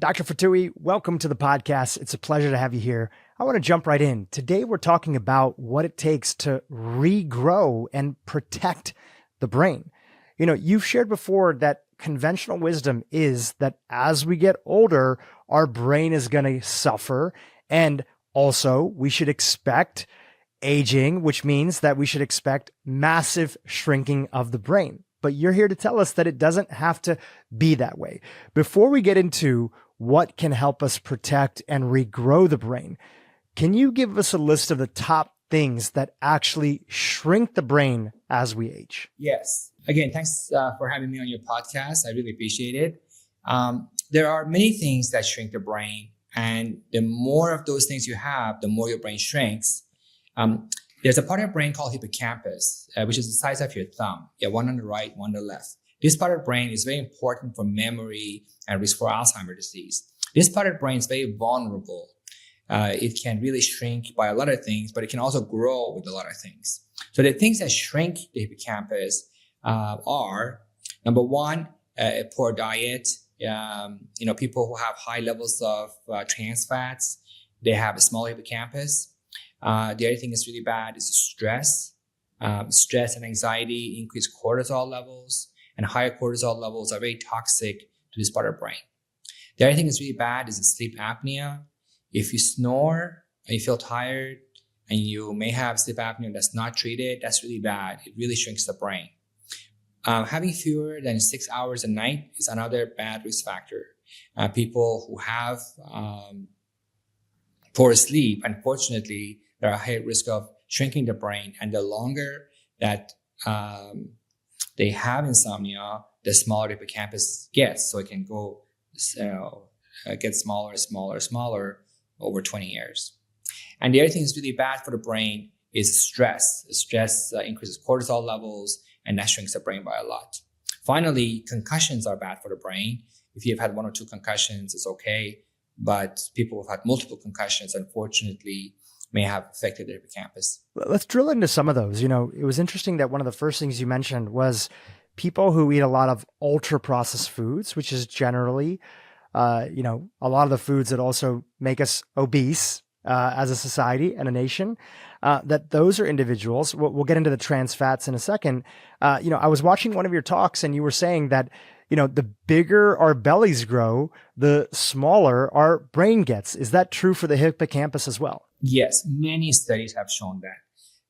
Dr. Fatui, welcome to the podcast. It's a pleasure to have you here. I want to jump right in. Today, we're talking about what it takes to regrow and protect the brain. You know, you've shared before that conventional wisdom is that as we get older, our brain is going to suffer. And also, we should expect aging, which means that we should expect massive shrinking of the brain. But you're here to tell us that it doesn't have to be that way. Before we get into what can help us protect and regrow the brain, can you give us a list of the top things that actually shrink the brain as we age? Yes. Again, thanks for having me on your podcast. I really appreciate it. There are many things that shrink the brain, and the more of those things you have, the more your brain shrinks. There's a part of the brain called hippocampus, which is the size of your thumb. Yeah, one on the right, one on the left. This part of the brain is very important for memory and risk for Alzheimer's disease. This part of the brain is very vulnerable. It can really shrink by a lot of things, but it can also grow with a lot of things. So the things that shrink the hippocampus are, number one, a poor diet. People who have high levels of trans fats, they have a small hippocampus. The other thing that's really bad is stress. Stress and anxiety increase cortisol levels, and higher cortisol levels are very toxic to this part of the brain. The other thing that's really bad is sleep apnea. If you snore and you feel tired and you may have sleep apnea that's not treated, that's really bad. It really shrinks the brain. Having fewer than 6 hours a night is another bad risk factor. People who have poor sleep, unfortunately, they're at high risk of shrinking the brain. And the longer that they have insomnia, the smaller the hippocampus gets. So it can go get smaller over 20 years. And the other thing that's really bad for the brain is stress. Stress increases cortisol levels, and that shrinks the brain by a lot. Finally, concussions are bad for the brain. If you've had one or two concussions, it's okay. But people who've had multiple concussions, unfortunately, may have affected their hippocampus. Let's drill into some of those. You know, it was interesting that one of the first things you mentioned was people who eat a lot of ultra processed foods, which is generally, a lot of the foods that also make us obese as a society and a nation, that those are individuals. We'll get into the trans fats in a second. I was watching one of your talks and you were saying that, the bigger our bellies grow, the smaller our brain gets. Is that true for the hippocampus as well? Yes, many studies have shown that.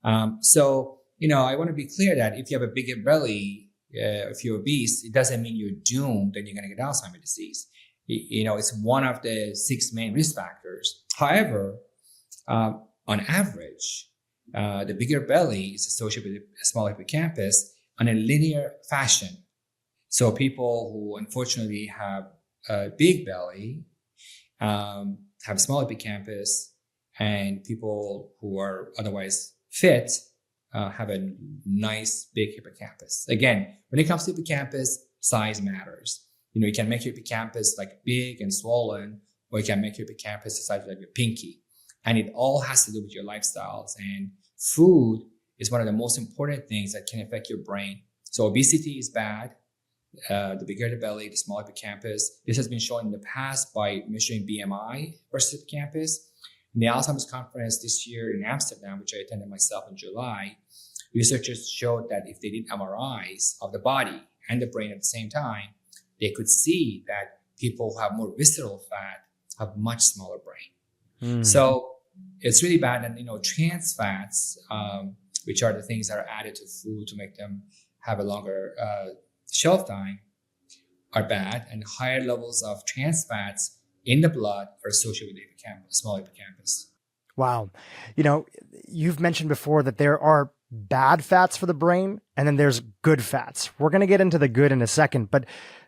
I want to be clear that if you have a bigger belly, if you're obese, it doesn't mean you're doomed and you're going to get Alzheimer's disease. It's one of the 6 main risk factors. However, on average, the bigger belly is associated with a small hippocampus on a linear fashion. So people who unfortunately have a big belly have a small hippocampus, and people who are otherwise fit have a nice big hippocampus. Again, when it comes to hippocampus, size matters. You can make your hippocampus like big and swollen, or you can make your hippocampus the size of like your pinky. And it all has to do with your lifestyles. And food is one of the most important things that can affect your brain. So obesity is bad. The bigger the belly, the smaller hippocampus. This has been shown in the past by measuring BMI versus hippocampus. In the Alzheimer's conference this year in Amsterdam, which I attended myself in July, researchers showed that if they did MRIs of the body and the brain at the same time, they could see that people who have more visceral fat have much smaller brain. So it's really bad. And, trans fats, which are the things that are added to food to make them have a longer shelf time, are bad. And higher levels of trans fats in the blood are associated with the hippocampus, small hippocampus. Wow. You've mentioned before that there are bad fats for the brain and then there's good fats. We're going to get into the good in a second, but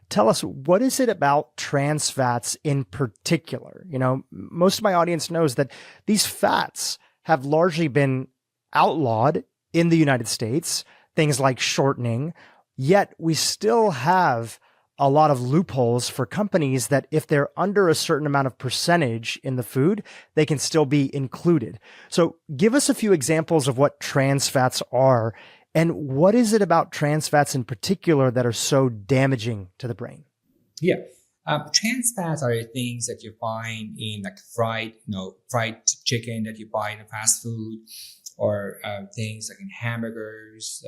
tell us, what is it about trans fats in particular? Most of my audience knows that these fats have largely been outlawed in the United States, things like shortening, yet we still have a lot of loopholes for companies that if they're under a certain amount of percentage in the food, they can still be included. So give us a few examples of what trans fats are, and what is it about trans fats in particular that are so damaging to the brain? Yeah. Trans fats are things that you find in like fried chicken that you buy in a fast food, or things like in hamburgers.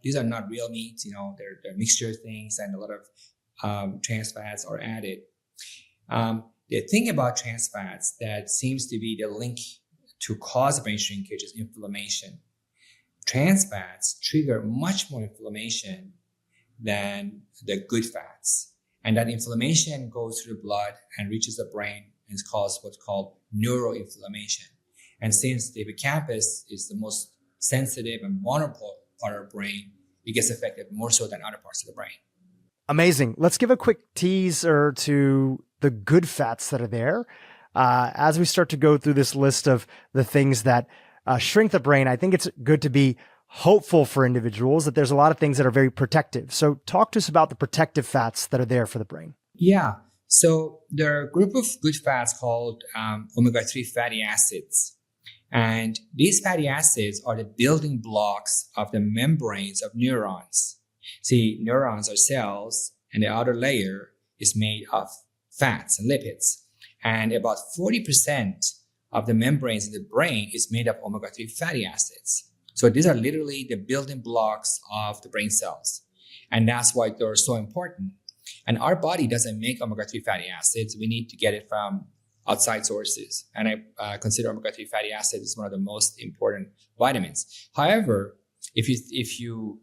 These are not real meats. They're mixture things, and a lot of trans fats are added. The thing about trans fats that seems to be the link to cause brain shrinkage is inflammation. Trans fats trigger much more inflammation than the good fats. And that inflammation goes through the blood and reaches the brain and causes what's called neuroinflammation. And since the hippocampus is the most sensitive and vulnerable part of the brain, it gets affected more so than other parts of the brain. Amazing. Let's give a quick teaser to the good fats that are there. As we start to go through this list of the things that shrink the brain, I think it's good to be hopeful for individuals that there's a lot of things that are very protective. So talk to us about the protective fats that are there for the brain. Yeah. So there are a group of good fats called omega-3 fatty acids. And these fatty acids are the building blocks of the membranes of neurons. See, neurons are cells, and the outer layer is made of fats and lipids. And about 40% of the membranes in the brain is made of omega-3 fatty acids. So these are literally the building blocks of the brain cells. And that's why they're so important. And our body doesn't make omega-3 fatty acids. We need to get it from outside sources. And I consider omega-3 fatty acids as one of the most important vitamins. However, if you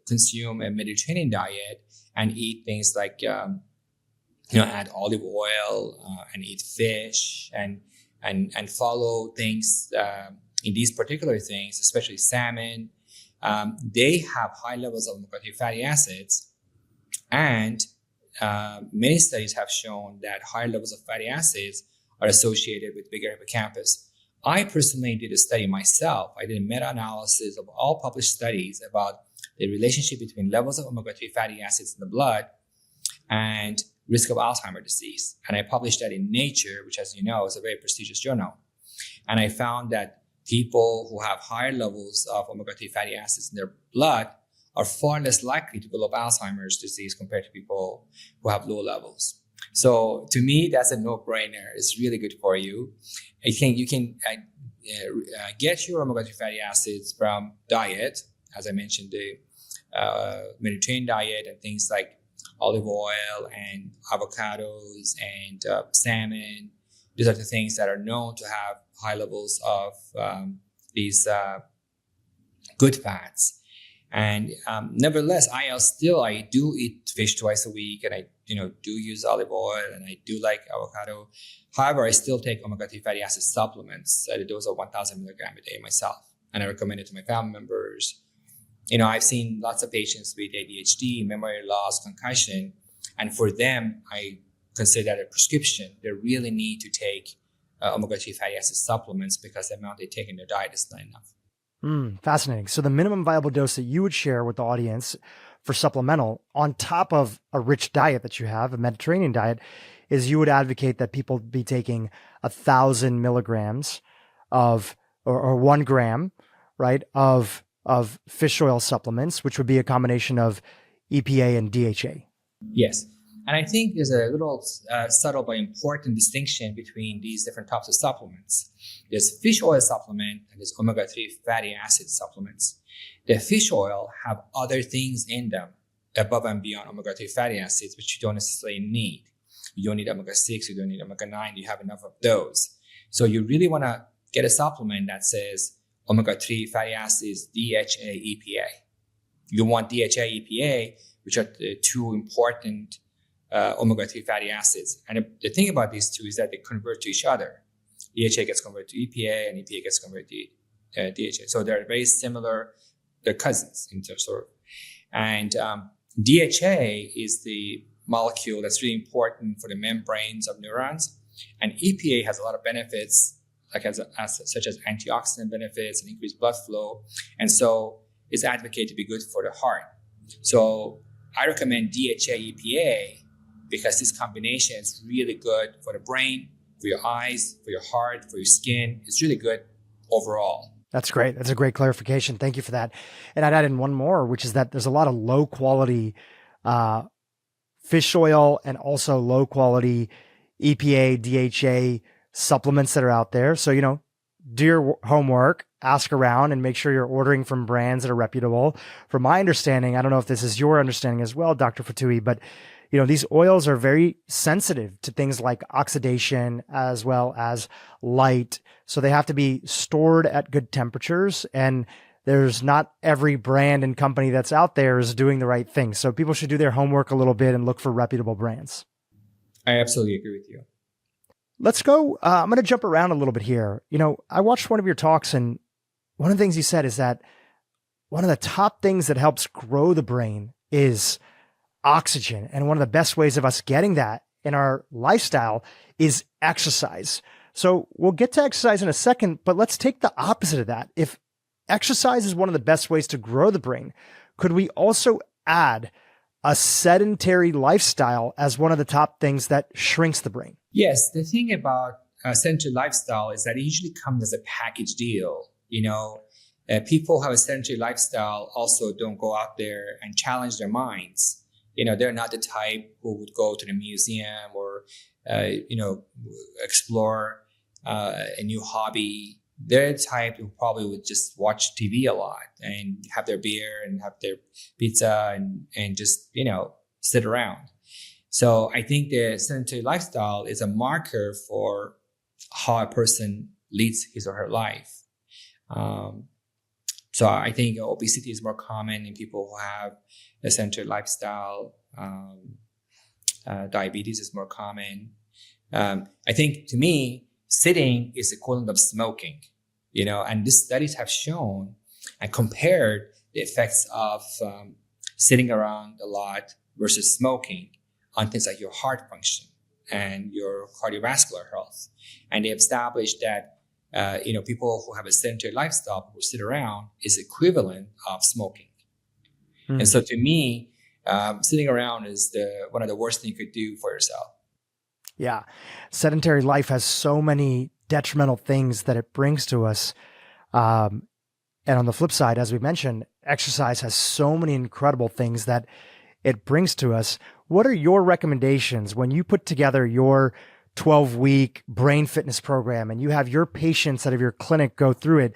consume a Mediterranean diet and eat things like, add olive oil and eat fish and follow things in these particular things, especially salmon, they have high levels of omega-3 fatty acids. And many studies have shown that higher levels of fatty acids are associated with bigger hippocampus. I personally did a study myself. I did a meta-analysis of all published studies about the relationship between levels of omega-3 fatty acids in the blood and risk of Alzheimer's disease. And I published that in Nature, which, as you know, is a very prestigious journal. And I found that people who have higher levels of omega-3 fatty acids in their blood are far less likely to develop Alzheimer's disease compared to people who have low levels. So to me, that's a no-brainer. It's really good for you. I think you can get your omega-3 fatty acids from diet, as I mentioned, the Mediterranean diet and things like olive oil and avocados and salmon. These are the things that are known to have high levels of these good fats. And nevertheless, I do eat fish twice a week, and I do use olive oil, and I do like avocado. However, I still take omega-3 fatty acid supplements at a dose of 1,000 milligrams a day myself, and I recommend it to my family members. I've seen lots of patients with ADHD, memory loss, concussion, and for them, I consider that a prescription. They really need to take omega-3 fatty acid supplements because the amount they take in their diet is not enough. Fascinating. So the minimum viable dose that you would share with the audience for supplemental on top of a rich diet that you have, a Mediterranean diet, is you would advocate that people be taking 1,000 milligrams of, or 1 gram, right, of fish oil supplements, which would be a combination of EPA and DHA. Yes. And I think there's a little subtle but important distinction between these different types of supplements. There's fish oil supplement and there's omega-3 fatty acid supplements. The fish oil have other things in them above and beyond omega-3 fatty acids, which you don't necessarily need. You don't need omega-6, you don't need omega-9, you have enough of those. So you really want to get a supplement that says omega-3 fatty acids, DHA, EPA. You want DHA, EPA, which are the two important omega-3 fatty acids. And the thing about these two is that they convert to each other. DHA gets converted to EPA and EPA gets converted to DHA. So they're very similar. They're cousins in terms of. And DHA is the molecule that's really important for the membranes of neurons. And EPA has a lot of benefits, like such as antioxidant benefits and increased blood flow. And so it's advocated to be good for the heart. So I recommend DHA EPA because this combination is really good for the brain, for your eyes, for your heart, for your skin. It's really good overall. That's great. That's a great clarification. Thank you for that. And I'd add in one more, which is that there's a lot of low quality fish oil and also low quality EPA, DHA supplements that are out there. So, do your homework, ask around, and make sure you're ordering from brands that are reputable. From my understanding, I don't know if this is your understanding as well, Dr. Fatui, but these oils are very sensitive to things like oxidation as well as light. So they have to be stored at good temperatures, and there's not every brand and company that's out there is doing the right thing. So people should do their homework a little bit and look for reputable brands. I absolutely agree with you. Let's go. I'm going to jump around a little bit here. I watched one of your talks, and one of the things you said is that one of the top things that helps grow the brain is oxygen. And one of the best ways of us getting that in our lifestyle is exercise. So we'll get to exercise in a second, but let's take the opposite of that. If exercise is one of the best ways to grow the brain, could we also add a sedentary lifestyle as one of the top things that shrinks the brain? Yes. The thing about a sedentary lifestyle is that it usually comes as a package deal. People who have a sedentary lifestyle also don't go out there and challenge their minds. They're not the type who would go to the museum or, explore a new hobby. They're the type who probably would just watch TV a lot and have their beer and have their pizza and just, sit around. So I think the sedentary lifestyle is a marker for how a person leads his or her life. So I think obesity is more common in people who have a sedentary lifestyle. Diabetes is more common. I think, to me, sitting is equivalent of smoking, and these studies have shown and compared the effects of sitting around a lot versus smoking on things like your heart function and your cardiovascular health. And they have established that people who have a sedentary lifestyle who sit around is equivalent of smoking. And so to me, sitting around is one of the worst things you could do for yourself. Yeah. Sedentary life has so many detrimental things that it brings to us. And on the flip side, as we mentioned, exercise has so many incredible things that it brings to us. What are your recommendations when you put together your 12-week brain fitness program and you have your patients out of your clinic go through it?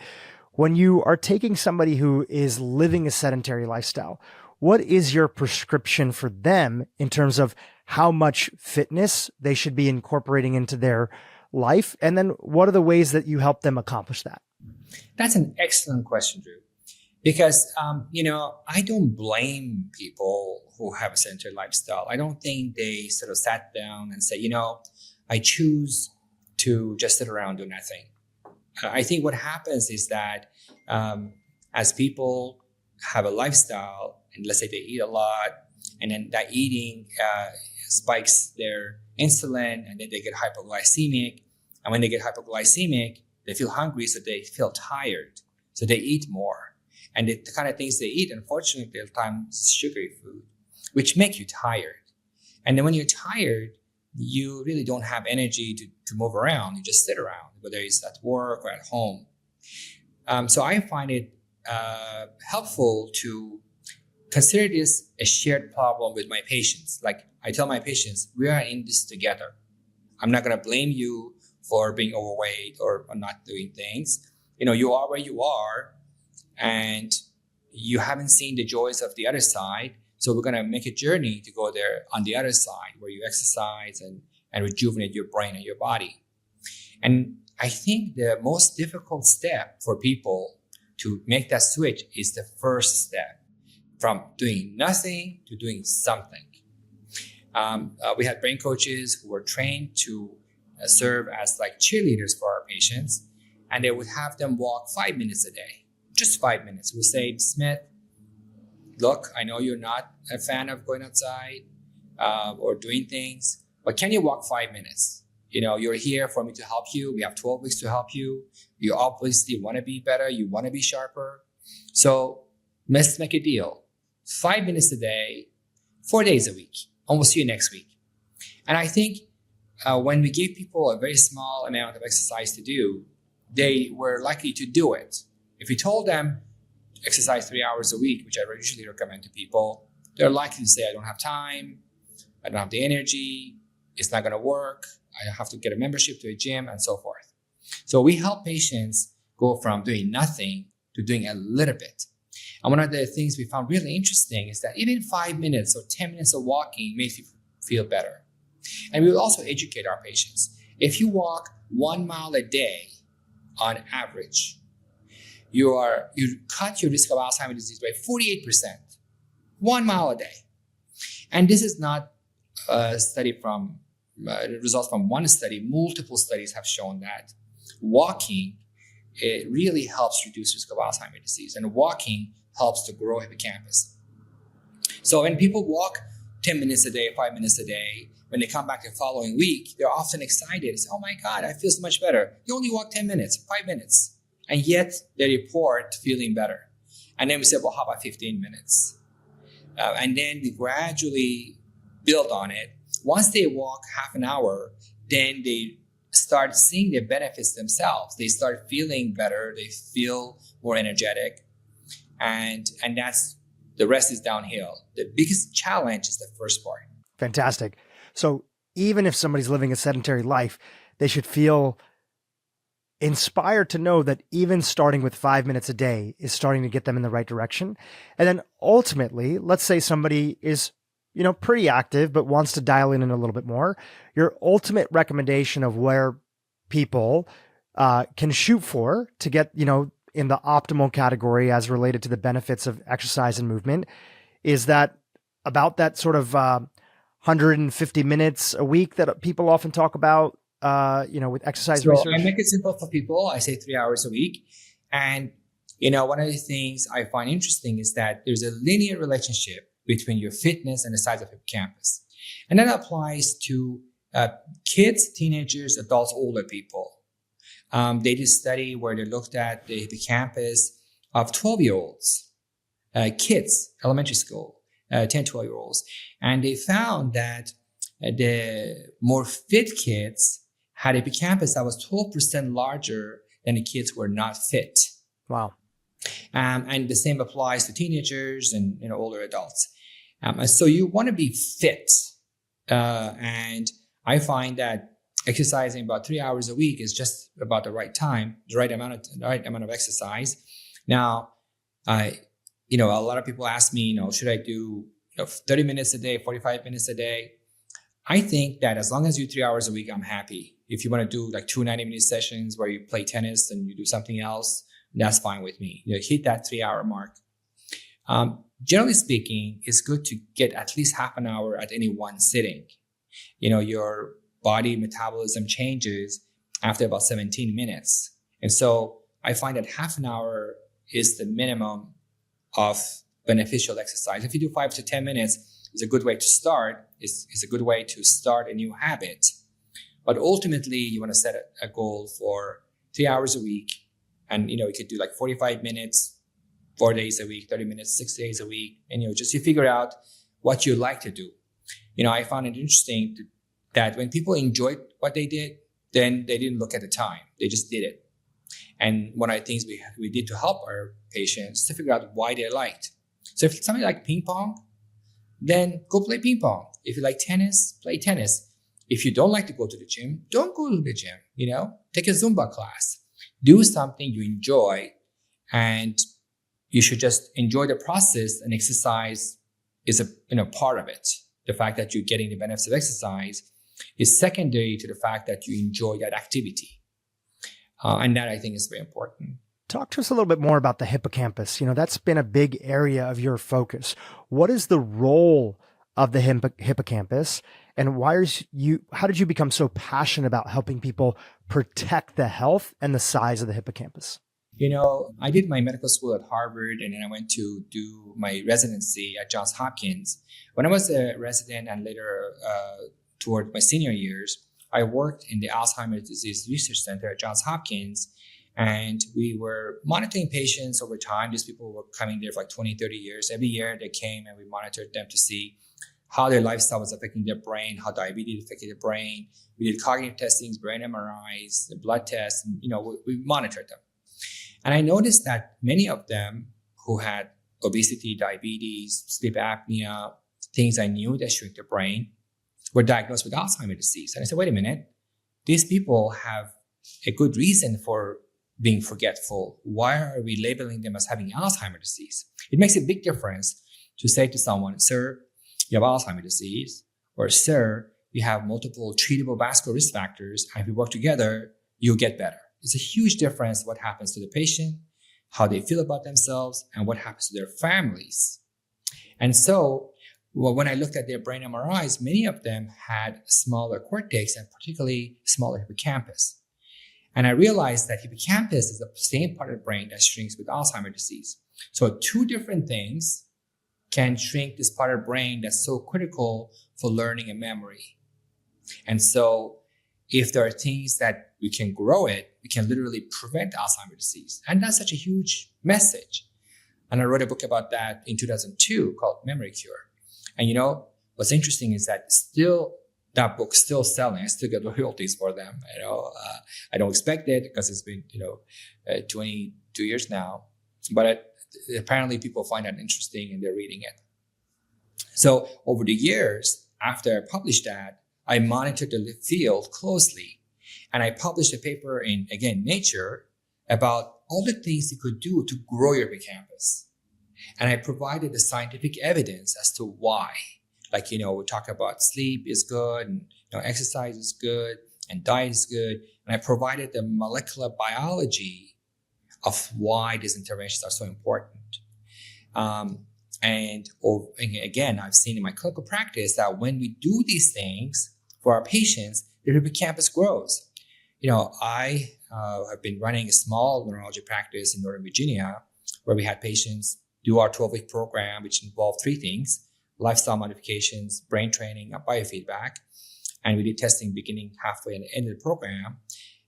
When you are taking somebody who is living a sedentary lifestyle, what is your prescription for them in terms of how much fitness they should be incorporating into their life? And then what are the ways that you help them accomplish that? That's an excellent question, Drew. Because, I don't blame people who have a sedentary lifestyle. I don't think they sort of sat down and said, I choose to just sit around do nothing. I think what happens is that as people have a lifestyle, and let's say they eat a lot, and then that eating spikes their insulin, and then they get hypoglycemic. And when they get hypoglycemic, they feel hungry, so they feel tired. So they eat more. And the kind of things they eat, unfortunately, at times is sugary food, which make you tired. And then when you're tired, you really don't have energy to move around. You just sit around, whether it's at work or at home. So I find it helpful to consider this a shared problem with my patients. Like I tell my patients, we are in this together. I'm not going to blame you for being overweight or not doing things. You are where you are, and you haven't seen the joys of the other side. So we're going to make a journey to go there on the other side where you exercise and rejuvenate your brain and your body. And I think the most difficult step for people to make that switch is the first step, from doing nothing to doing something. We had brain coaches who were trained to serve as like cheerleaders for our patients, and they would have them walk 5 minutes a day, just 5 minutes. We'll say, Smith, look, I know you're not a fan of going outside or doing things, but can you walk 5 minutes? You're here for me to help you. We have 12 weeks to help you. You obviously want to be better. You want to be sharper. So let's make a deal. 5 minutes a day, 4 days a week, and we'll see you next week. And I think when we give people a very small amount of exercise to do, they were likely to do it. If we told them exercise 3 hours a week, which I usually recommend to people, they're likely to say, I don't have time. I don't have the energy. It's not going to work. I have to get a membership to a gym and so forth. So we help patients go from doing nothing to doing a little bit. And one of the things we found really interesting is that even 5 minutes or 10 minutes of walking makes you feel better. And we will also educate our patients. If you walk 1 mile a day on average, you cut your risk of Alzheimer's disease by 48%, 1 mile a day. And this is not a study from results from one study. Multiple studies have shown that walking, it really helps reduce risk of Alzheimer's disease, and walking helps to grow hippocampus. So when people walk 10 minutes a day, 5 minutes a day, when they come back the following week, they're often excited. They say, oh my God, I feel so much better. You only walk 10 minutes, 5 minutes. And yet they report feeling better. And then we say, well, how about 15 minutes? And then we gradually build on it. Once they walk half an hour, then they start seeing the benefits themselves. They start feeling better. They feel more energetic. And that's, the rest is downhill. The biggest challenge is the first part. Fantastic. So even if somebody's living a sedentary life, they should feel inspired to know that even starting with 5 minutes a day is starting to get them in the right direction. And then ultimately, let's say somebody is, pretty active, but wants to dial in a little bit more. Your ultimate recommendation of where people can shoot for to get, in the optimal category as related to the benefits of exercise and movement is that about that sort of 150 minutes a week that people often talk about, with exercise research? I make it simple for people. I say 3 hours a week. And, one of the things I find interesting is that there's a linear relationship between your fitness and the size of hippocampus. And that applies to kids, teenagers, adults, older people. They did a study where they looked at the hippocampus of 12-year-olds, kids, elementary school, 10, 12-year-olds. And they found that the more fit kids had a hippocampus that was 12% larger than the kids who were not fit. Wow. And the same applies to teenagers and older adults. So you want to be fit. And I find that exercising about 3 hours a week is just about the right time, the right amount of exercise. Now, a lot of people ask me, should I do 30 minutes a day, 45 minutes a day? I think that as long as you do 3 hours a week, I'm happy. If you want to do like 2 90-minute sessions where you play tennis and you do something else, that's fine with me. Hit that 3 hour mark. Generally speaking, it's good to get at least half an hour at any one sitting. Your body metabolism changes after about 17 minutes. And so I find that half an hour is the minimum of beneficial exercise. If you do 5 to 10 minutes, it's a good way to start. It's a good way to start a new habit. But ultimately, you want to set a goal for 3 hours a week. And, you could do like 45 minutes, 4 days a week, 30 minutes, 6 days a week. And, you figure out what you like to do. I found it interesting that when people enjoyed what they did, then they didn't look at the time. They just did it. And one of the things we did to help our patients is to figure out why they liked. So if somebody like ping pong, then go play ping pong. If you like tennis, play tennis. If you don't like to go to the gym, don't go to the gym. Take a Zumba class. Do something you enjoy, and you should just enjoy the process, and exercise is a part of it. The fact that you're getting the benefits of exercise is secondary to the fact that you enjoy that activity. And that I think is very important. Talk to us a little bit more about the hippocampus. That's been a big area of your focus. What is the role of the hippocampus, and how did you become so passionate about helping people protect the health and the size of the hippocampus? I did my medical school at Harvard, and then I went to do my residency at Johns Hopkins. When I was a resident and later toward my senior years, I worked in the Alzheimer's Disease Research Center at Johns Hopkins, and we were monitoring patients over time. These people were coming there for like 20, 30 years. Every year they came and we monitored them to see how their lifestyle was affecting their brain, how diabetes affected their brain. We did cognitive testings, brain MRIs, the blood tests, and we monitored them. And I noticed that many of them who had obesity, diabetes, sleep apnea, things I knew that shrink the brain, were diagnosed with Alzheimer's disease. And I said, wait a minute, these people have a good reason for being forgetful. Why are we labeling them as having Alzheimer's disease? It makes a big difference to say to someone, sir, you have Alzheimer's disease, or sir, you have multiple treatable vascular risk factors, and if we work together, you'll get better. It's a huge difference what happens to the patient, how they feel about themselves, and what happens to their families. And so, when I looked at their brain MRIs, many of them had smaller cortex and particularly smaller hippocampus. And I realized that hippocampus is the same part of the brain that shrinks with Alzheimer's disease. So two different things can shrink this part of the brain that's so critical for learning and memory. And so if there are things that we can grow it, we can literally prevent Alzheimer's disease. And that's such a huge message. And I wrote a book about that in 2002 called Memory Cure. And what's interesting is that that book's still selling. I still get royalties for them. I don't expect it because it's been 22 years now. But apparently people find that interesting and they're reading it. So over the years, after I published that, I monitored the field closely. And I published a paper in, again, Nature about all the things you could do to grow your hippocampus. And I provided the scientific evidence as to why. Like, we talk about sleep is good, and exercise is good, and diet is good. And I provided the molecular biology of why these interventions are so important. And again, I've seen in my clinical practice that when we do these things for our patients, their hippocampus grows. I have been running a small neurology practice in Northern Virginia where we had patients do our 12-week program, which involved three things: lifestyle modifications, brain training, and biofeedback. And we did testing beginning, halfway, and the end of the program.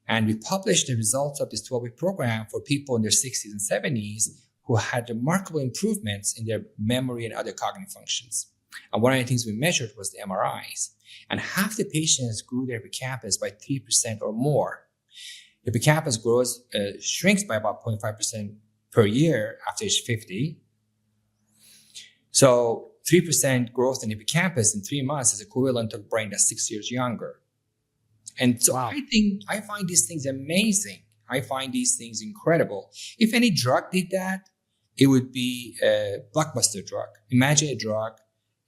And we published the results of this 12-week program for people in their 60s and 70s who had remarkable improvements in their memory and other cognitive functions. And one of the things we measured was the MRIs. And half the patients grew their hippocampus by 3% or more. The hippocampus shrinks by about 0.5% per year after age 50. So 3% growth in hippocampus in 3 months is equivalent to a brain that's 6 years younger. And so wow. I find these things amazing. I find these things incredible. If any drug did that, it would be a blockbuster drug. Imagine a drug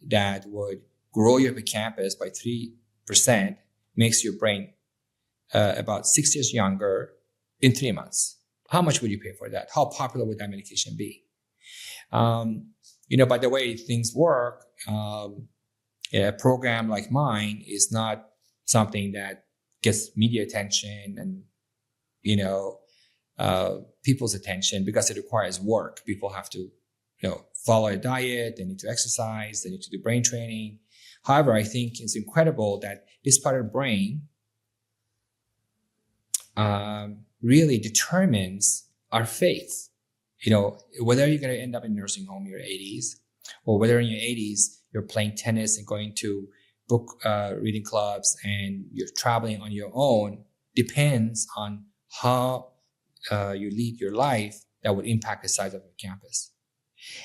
that would grow your hippocampus by 3%, makes your brain about 6 years younger in 3 months. How much would you pay for that? How popular would that medication be? By the way things work, a program like mine is not something that gets media attention and, people's attention because it requires work. People have to, follow a diet. They need to exercise. They need to do brain training. However, I think it's incredible that this part of the brain really determines our faith. Whether you're going to end up in a nursing home in your 80s, or whether in your 80s you're playing tennis and going to book reading clubs and you're traveling on your own, depends on how you lead your life that would impact the size of your campus.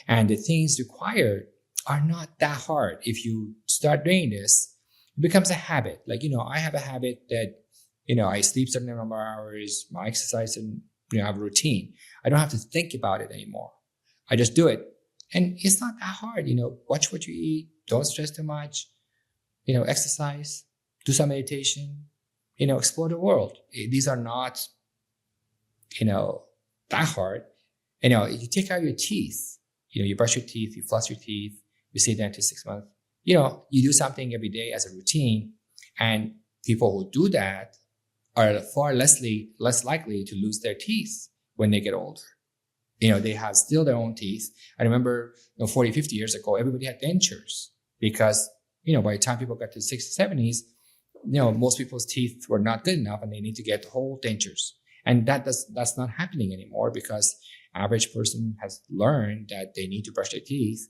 And the things required are not that hard. If you start doing this, it becomes a habit. Like, I have a habit that, I sleep certain number of hours, I exercise, and I have a routine. I don't have to think about it anymore. I just do it. And it's not that hard. Watch what you eat. Don't stress too much. Exercise, do some meditation, explore the world. These are not, that hard. You take out your teeth, you brush your teeth, you floss your teeth, you stay there until 6 months. You do something every day as a routine. And people who do that are far less likely to lose their teeth when they get older. They have still their own teeth. I remember 40, 50 years ago, everybody had dentures because, by the time people got to the 60s, 70s, most people's teeth were not good enough and they need to get whole dentures. And that's not happening anymore because average person has learned that they need to brush their teeth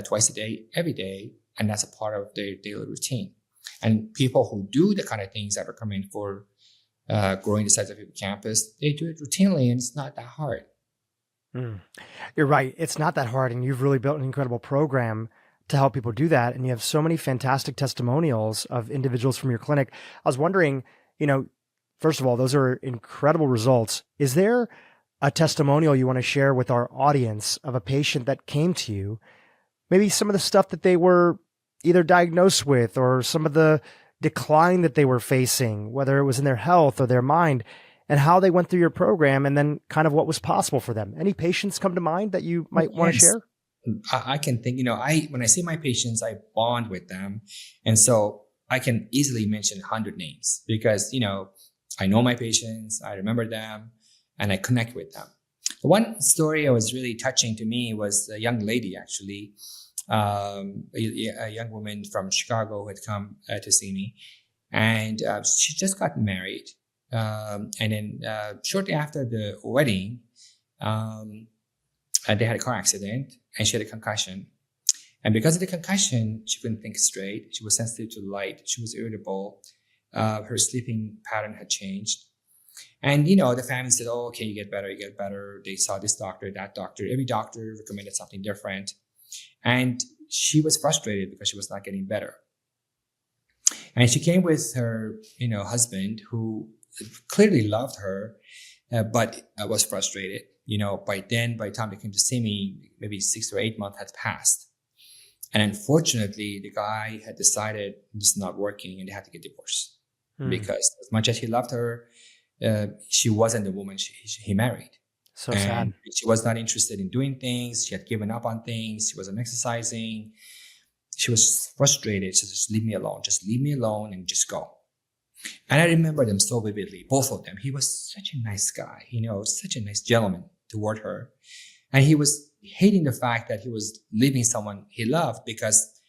twice a day, every day, and that's a part of their daily routine. And people who do the kind of things that recommend for growing the size of hippocampus, they do it routinely and it's not that hard. You're right. It's not that hard. And you've really built an incredible program to help people do that. And you have so many fantastic testimonials of individuals from your clinic. I was wondering, first of all, those are incredible results. Is there a testimonial you want to share with our audience of a patient that came to you, maybe some of the stuff that they were either diagnosed with or some of the decline that they were facing, whether it was in their health or their mind, and how they went through your program and then kind of what was possible for them? Any patients come to mind that you might want to share? I can think, when I see my patients, I bond with them. And so I can easily mention 100 names because, I know my patients, I remember them, and I connect with them. One story that was really touching to me was a young lady, actually, a young woman from Chicago who had come to see me. And she just got married. And then shortly after the wedding, they had a car accident and she had a concussion. And because of the concussion, she couldn't think straight. She was sensitive to light. She was irritable. Her sleeping pattern had changed. And, the family said, oh, okay, you get better. They saw this doctor, that doctor. Every doctor recommended something different. And she was frustrated because she was not getting better. And she came with her, husband who clearly loved her, but was frustrated. By the time they came to see me, maybe 6 or 8 months had passed. And unfortunately, the guy had decided this is not working and they had to get divorced. Because as much as he loved her, she wasn't the woman he married. So sad. She was not interested in doing things. She had given up on things. She wasn't exercising. She was frustrated. She said, just leave me alone. Just leave me alone and just go. And I remember them so vividly, both of them. He was such a nice guy, such a nice gentleman toward her. And he was hating the fact that he was leaving someone he loved because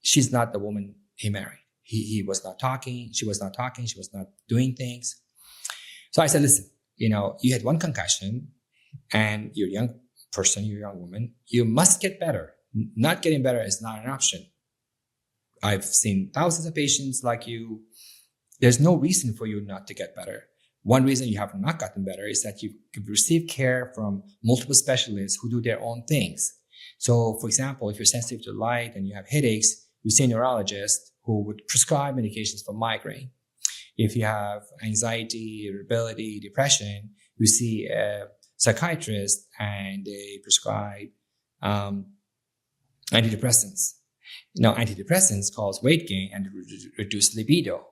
she's not the woman he married. He was not talking. She was not talking. She was not doing things. So I said, listen, you had one concussion and you're a young person, you're a young woman. You must get better. Not getting better is not an option. I've seen thousands of patients like you. There's no reason for you not to get better. One reason you have not gotten better is that you receive care from multiple specialists who do their own things. So, for example, if you're sensitive to light and you have headaches, you see a neurologist who would prescribe medications for migraine. If you have anxiety, irritability, depression, you see a psychiatrist and they prescribe antidepressants. Now, antidepressants cause weight gain and reduce libido,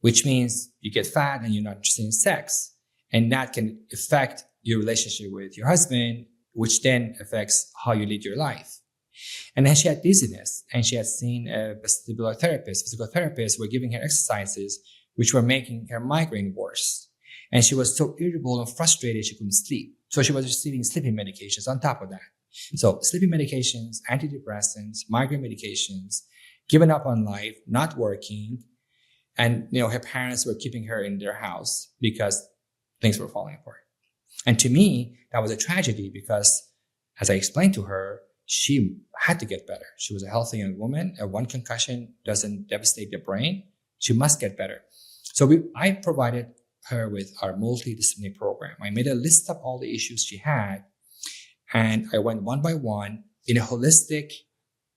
which means you get fat and you're not interested in sex. And that can affect your relationship with your husband, which then affects how you lead your life. And then she had dizziness and she had seen a vestibular therapist. Physical therapists were giving her exercises which were making her migraine worse. And she was so irritable and frustrated she couldn't sleep. So she was receiving sleeping medications on top of that. So sleeping medications, antidepressants, migraine medications, giving up on life, not working. And, her parents were keeping her in their house because things were falling apart. And to me, that was a tragedy because, as I explained to her, she had to get better. She was a healthy young woman. One concussion doesn't devastate the brain. She must get better. So I provided her with our multidisciplinary program. I made a list of all the issues she had, and I went one by one in a holistic,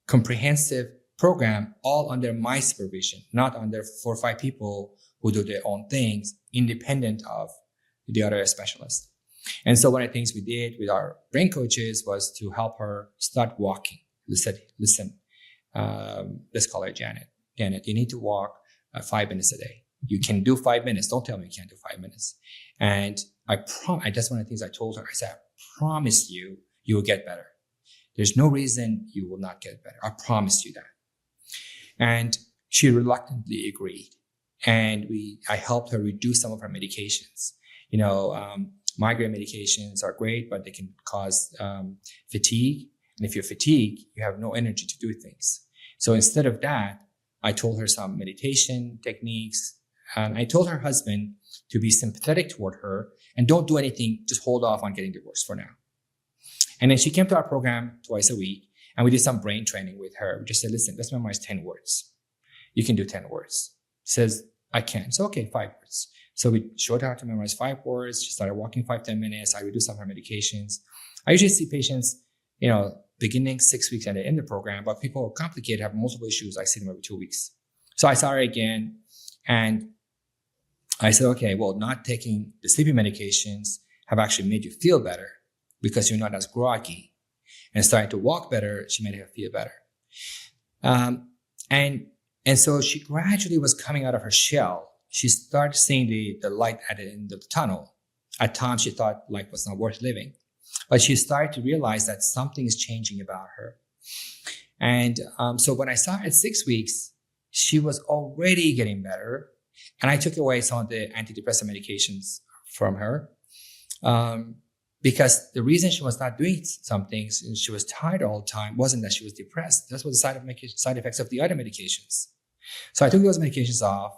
comprehensive program, all under my supervision, not under 4 or 5 people who do their own things, independent of the other specialists. And so one of the things we did with our brain coaches was to help her start walking. Listen, let's call her Janet. Janet, you need to walk 5 minutes a day. You can do 5 minutes. Don't tell me you can't do 5 minutes. And that's one of the things I told her. I said, I promise you, you will get better. There's no reason you will not get better. I promise you that. And she reluctantly agreed. And I helped her reduce some of her medications. Migraine medications are great, but they can cause fatigue. And if you're fatigued, you have no energy to do things. So instead of that, I told her some meditation techniques. And I told her husband to be sympathetic toward her and don't do anything, just hold off on getting divorced for now. And then she came to our program twice a week and we did some brain training with her. We just said, listen, let's memorize 10 words. You can do 10 words. Says, I can. So, okay, 5 words. So we showed her how to memorize 5 words. She started walking 5-10 minutes. I reduced some of her medications. I usually see patients, beginning 6 weeks and the end of the program, but people are complicated, have multiple issues. I see them every 2 weeks. So I saw her again, and I said, okay, well, not taking the sleeping medications have actually made you feel better because you're not as groggy. And starting to walk better, she made her feel better. And so she gradually was coming out of her shell. She started seeing the light at the end of the tunnel. At times, she thought life was not worth living. But she started to realize that something is changing about her. And so when I saw her at 6 weeks, she was already getting better. And I took away some of the antidepressant medications from her. Because the reason she was not doing some things and she was tired all the time wasn't that she was depressed. That was the side effects of the other medications. So I took those medications off,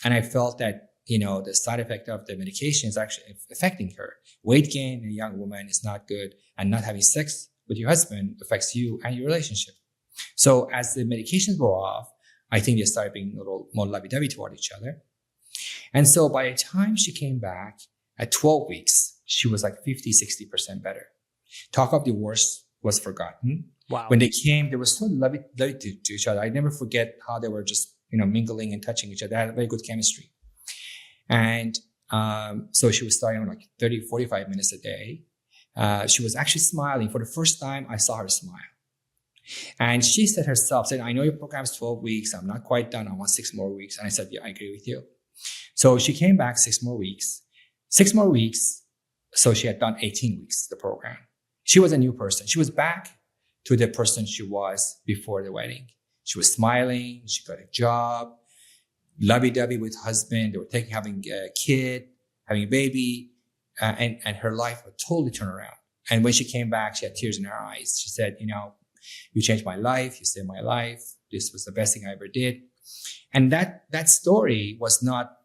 and I felt that, the side effect of the medication is actually affecting her. Weight gain in a young woman is not good, and not having sex with your husband affects you and your relationship. So as the medications wore off, I think they started being a little more lovey-dovey toward each other. And so by the time she came back at 12 weeks, she was like 50, 60% better. Talk of divorce was forgotten. Wow. When they came, they were so lovey to each other. I never forget how they were just, mingling and touching each other. They had very good chemistry. And so she was starting like 30, 45 minutes a day. She was actually smiling. For the first time, I saw her smile. And she said herself, I know your program is 12 weeks. I'm not quite done. I want 6 more weeks. And I said, yeah, I agree with you. So she came back 6 more weeks. 6 more weeks. So she had done 18 weeks, the program. She was a new person. She was back to the person she was before the wedding. She was smiling. She got a job, lovey-dovey with husband. They were having a kid, having a baby, and her life would totally turn around. And when she came back, she had tears in her eyes. She said, you changed my life. You saved my life. This was the best thing I ever did. And that story was not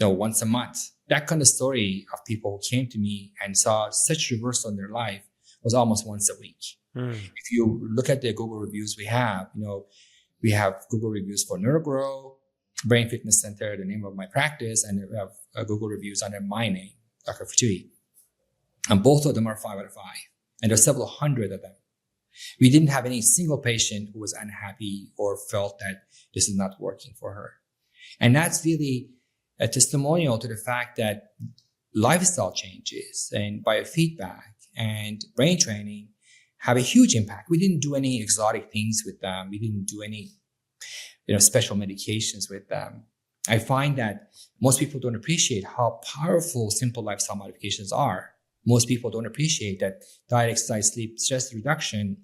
once a month. That kind of story of people who came to me and saw such reversal in their life was almost once a week. If you look at the Google reviews we have Google reviews for NeuroGrow, Brain Fitness Center, the name of my practice, and we have Google reviews under my name, Dr. Fatui. And both of them are 5 out of 5. And there's several hundred of them. We didn't have any single patient who was unhappy or felt that this is not working for her. And that's really a testimonial to the fact that lifestyle changes and biofeedback and brain training have a huge impact. We didn't do any exotic things with them. We didn't do any, special medications with them. I find that most people don't appreciate how powerful simple lifestyle modifications are. Most people don't appreciate that diet, exercise, sleep, stress reduction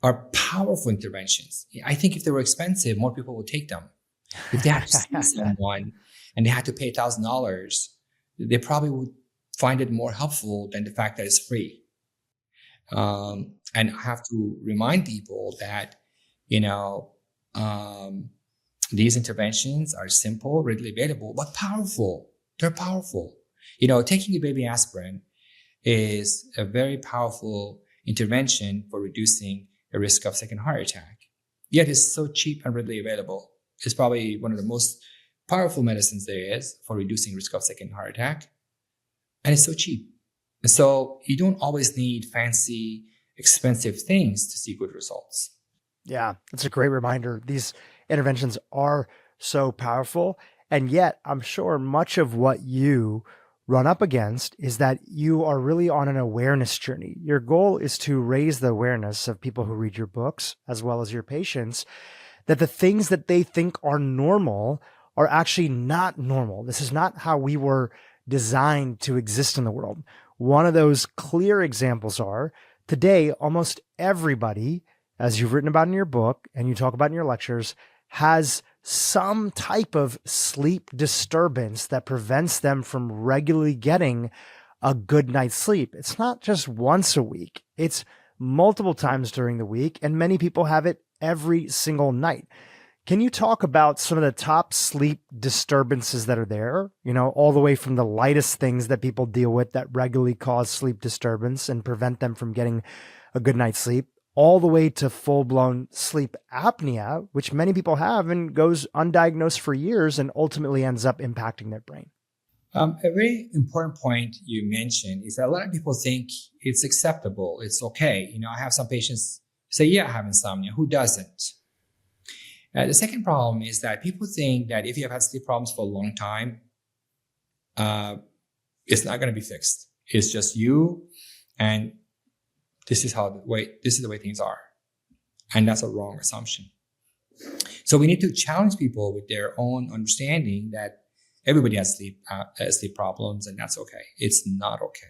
are powerful interventions. I think if they were expensive, more people would take them. If they had to see someone and they had to pay $1,000, they probably would find it more helpful than the fact that it's free. And I have to remind people that, these interventions are simple, readily available, but powerful. They're powerful. Taking a baby aspirin is a very powerful intervention for reducing the risk of second heart attack. Yet it's so cheap and readily available. It's probably one of the most powerful medicines there is for reducing risk of second heart attack. And it's so cheap. And so you don't always need fancy, expensive things to see good results. Yeah, that's a great reminder. These interventions are so powerful. And yet I'm sure much of what you run up against is that you are really on an awareness journey. Your goal is to raise the awareness of people who read your books, as well as your patients, that the things that they think are normal are actually not normal. This is not how we were designed to exist in the world. One of those clear examples are today, almost everybody, as you've written about in your book and you talk about in your lectures, has some type of sleep disturbance that prevents them from regularly getting a good night's sleep. It's not just once a week. It's multiple times during the week, and many people have it every single night. Can you talk about some of the top sleep disturbances that are there? All the way from the lightest things that people deal with that regularly cause sleep disturbance and prevent them from getting a good night's sleep, all the way to full-blown sleep apnea, which many people have and goes undiagnosed for years and ultimately ends up impacting their brain. A very important point you mentioned is that a lot of people think it's acceptable. It's okay. I have some patients say, yeah, I have insomnia. Who doesn't? The second problem is that people think that if you have had sleep problems for a long time, it's not going to be fixed. It's just you, and this is the way things are. And that's a wrong assumption. So we need to challenge people with their own understanding that everybody has sleep problems, and that's okay. It's not okay.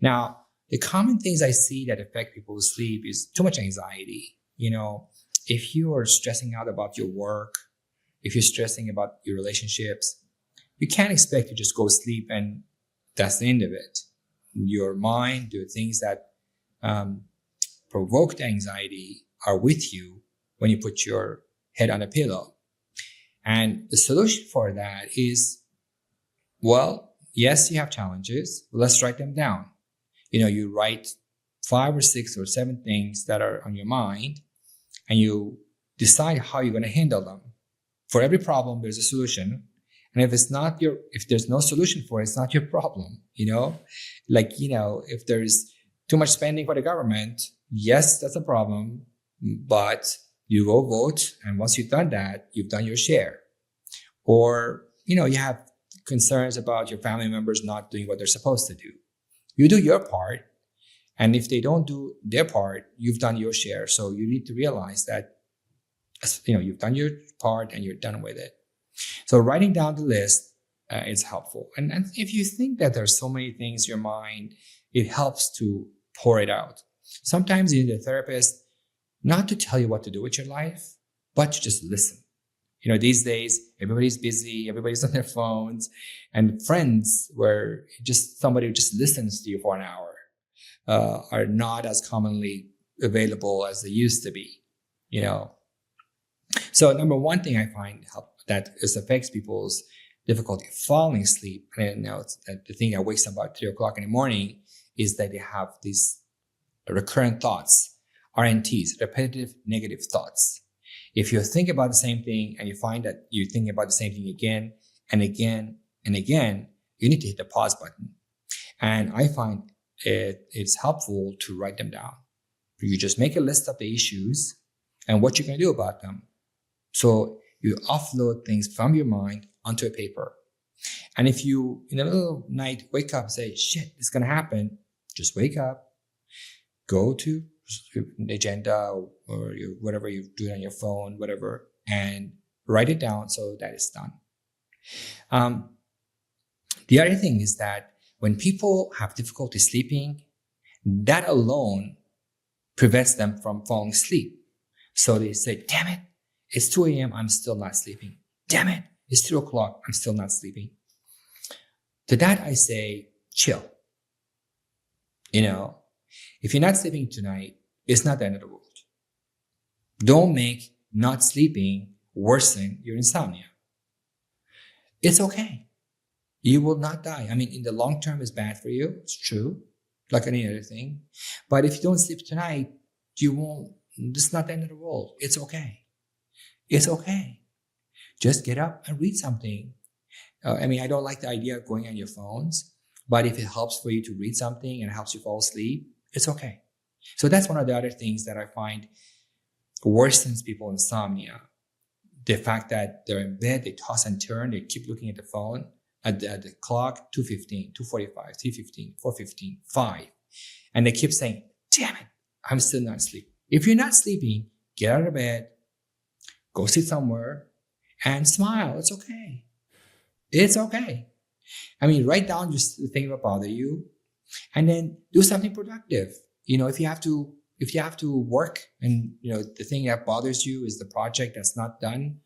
Now, the common things I see that affect people's sleep is too much anxiety. If you are stressing out about your work, if you're stressing about your relationships, you can't expect to just go sleep and that's the end of it. Your mind, the things that provoke the anxiety are with you when you put your head on a pillow. And the solution for that is, well, yes, you have challenges. Let's write them down. You write 5 or 6 or 7 things that are on your mind, and you decide how you're going to handle them. For every problem, there's a solution. And if there's no solution for it, it's not your problem. If there's too much spending for the government, yes, that's a problem, but you go vote. And once you've done that, you've done your share. Or, you have concerns about your family members not doing what they're supposed to do. You do your part. And if they don't do their part, you've done your share. So you need to realize that, you've done your part and you're done with it. So writing down the list is helpful. And if you think that there's so many things in your mind, it helps to pour it out. Sometimes you need a therapist not to tell you what to do with your life, but to just listen. These days, everybody's busy, everybody's on their phones, and friends where somebody who just listens to you for an hour are not as commonly available as they used to be, So number one thing I find that affects people's difficulty falling asleep, and it's the thing that wakes them about 3 o'clock in the morning, is that they have these recurrent thoughts, RNTs, repetitive negative thoughts. If you think about the same thing and you find that you think about the same thing again and again and again, you need to hit the pause button. And I find it's helpful to write them down. You just make a list of the issues and what you're going to do about them. So you offload things from your mind onto a paper. And if you, in the middle of the night, wake up and say, shit, it's going to happen, just wake up, go to the agenda or whatever you do on your phone, whatever, and write it down so that it's done. The other thing is that when people have difficulty sleeping, that alone prevents them from falling asleep. So they say, damn it, it's 2 a.m., I'm still not sleeping. Damn it, it's 3 o'clock, I'm still not sleeping. To that I say, chill. If you're not sleeping tonight, it's not the end of the world. Don't make not sleeping worsen your insomnia. It's okay. You will not die. In the long term, it's bad for you. It's true, like any other thing. But if you don't sleep tonight, you won't. This is not the end of the world. It's okay. It's okay. Just get up and read something. I don't like the idea of going on your phones, but if it helps for you to read something and helps you fall asleep, it's okay. So that's one of the other things that I find worsens people's insomnia. The fact that they're in bed, they toss and turn, they keep looking at the phone, at the clock, 2:15, 2:45, 3:15, 4:15, 5. And they keep saying, damn it, I'm still not sleeping. If you're not sleeping, get out of bed, go sit somewhere and smile. It's okay. It's okay. Write down just the thing that bother you and then do something productive. If you have to work and, the thing that bothers you is the project that's not done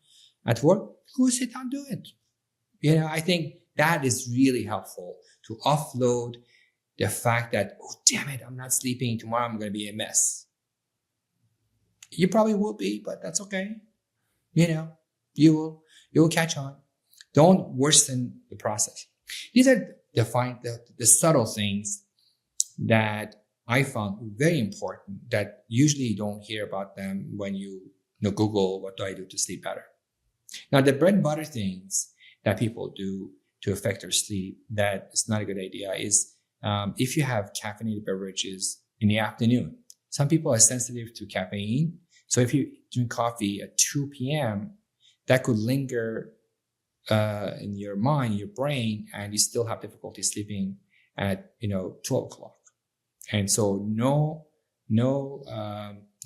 at work, go sit down and do it. I think that is really helpful to offload the fact that, oh, damn it, I'm not sleeping. Tomorrow I'm going to be a mess. You probably will be, but that's okay. You will catch on. Don't worsen the process. These are the subtle things that I found very important that usually you don't hear about them when you Google what do I do to sleep better. Now, the bread and butter things that people do to affect your sleep that is not a good idea is if you have caffeinated beverages in the afternoon. Some people are sensitive to caffeine. So if you drink coffee at 2 p.m., that could linger in your mind, your brain, and you still have difficulty sleeping at 12 o'clock. And so no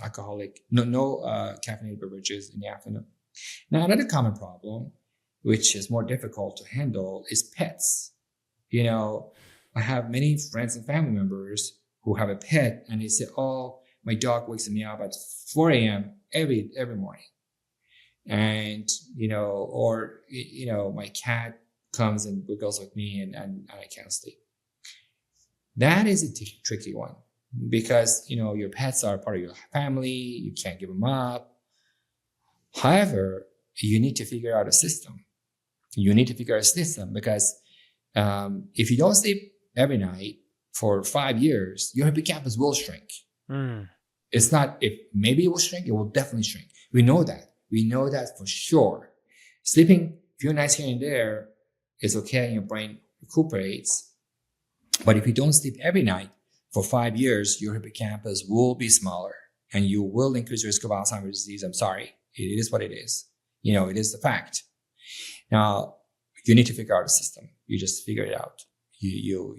alcoholic, no caffeinated beverages in the afternoon. Now, another common problem, which is more difficult to handle, is pets. I have many friends and family members who have a pet, and they say, "Oh, my dog wakes me up at 4 a.m. every morning," and my cat comes and wiggles with me, and I can't sleep. That is a tricky one because your pets are part of your family. You can't give them up. However, you need to figure out a system. Because if you don't sleep every night for 5 years, your hippocampus will shrink. It's not if maybe it will shrink, it will definitely shrink. We know that for sure. Sleeping a few nights here and there is okay and your brain recuperates. But if you don't sleep every night for 5 years, your hippocampus will be smaller and you will increase the risk of Alzheimer's disease. I'm sorry. It is what it is. It is the fact. Now, you need to figure out a system. You just figure it out. You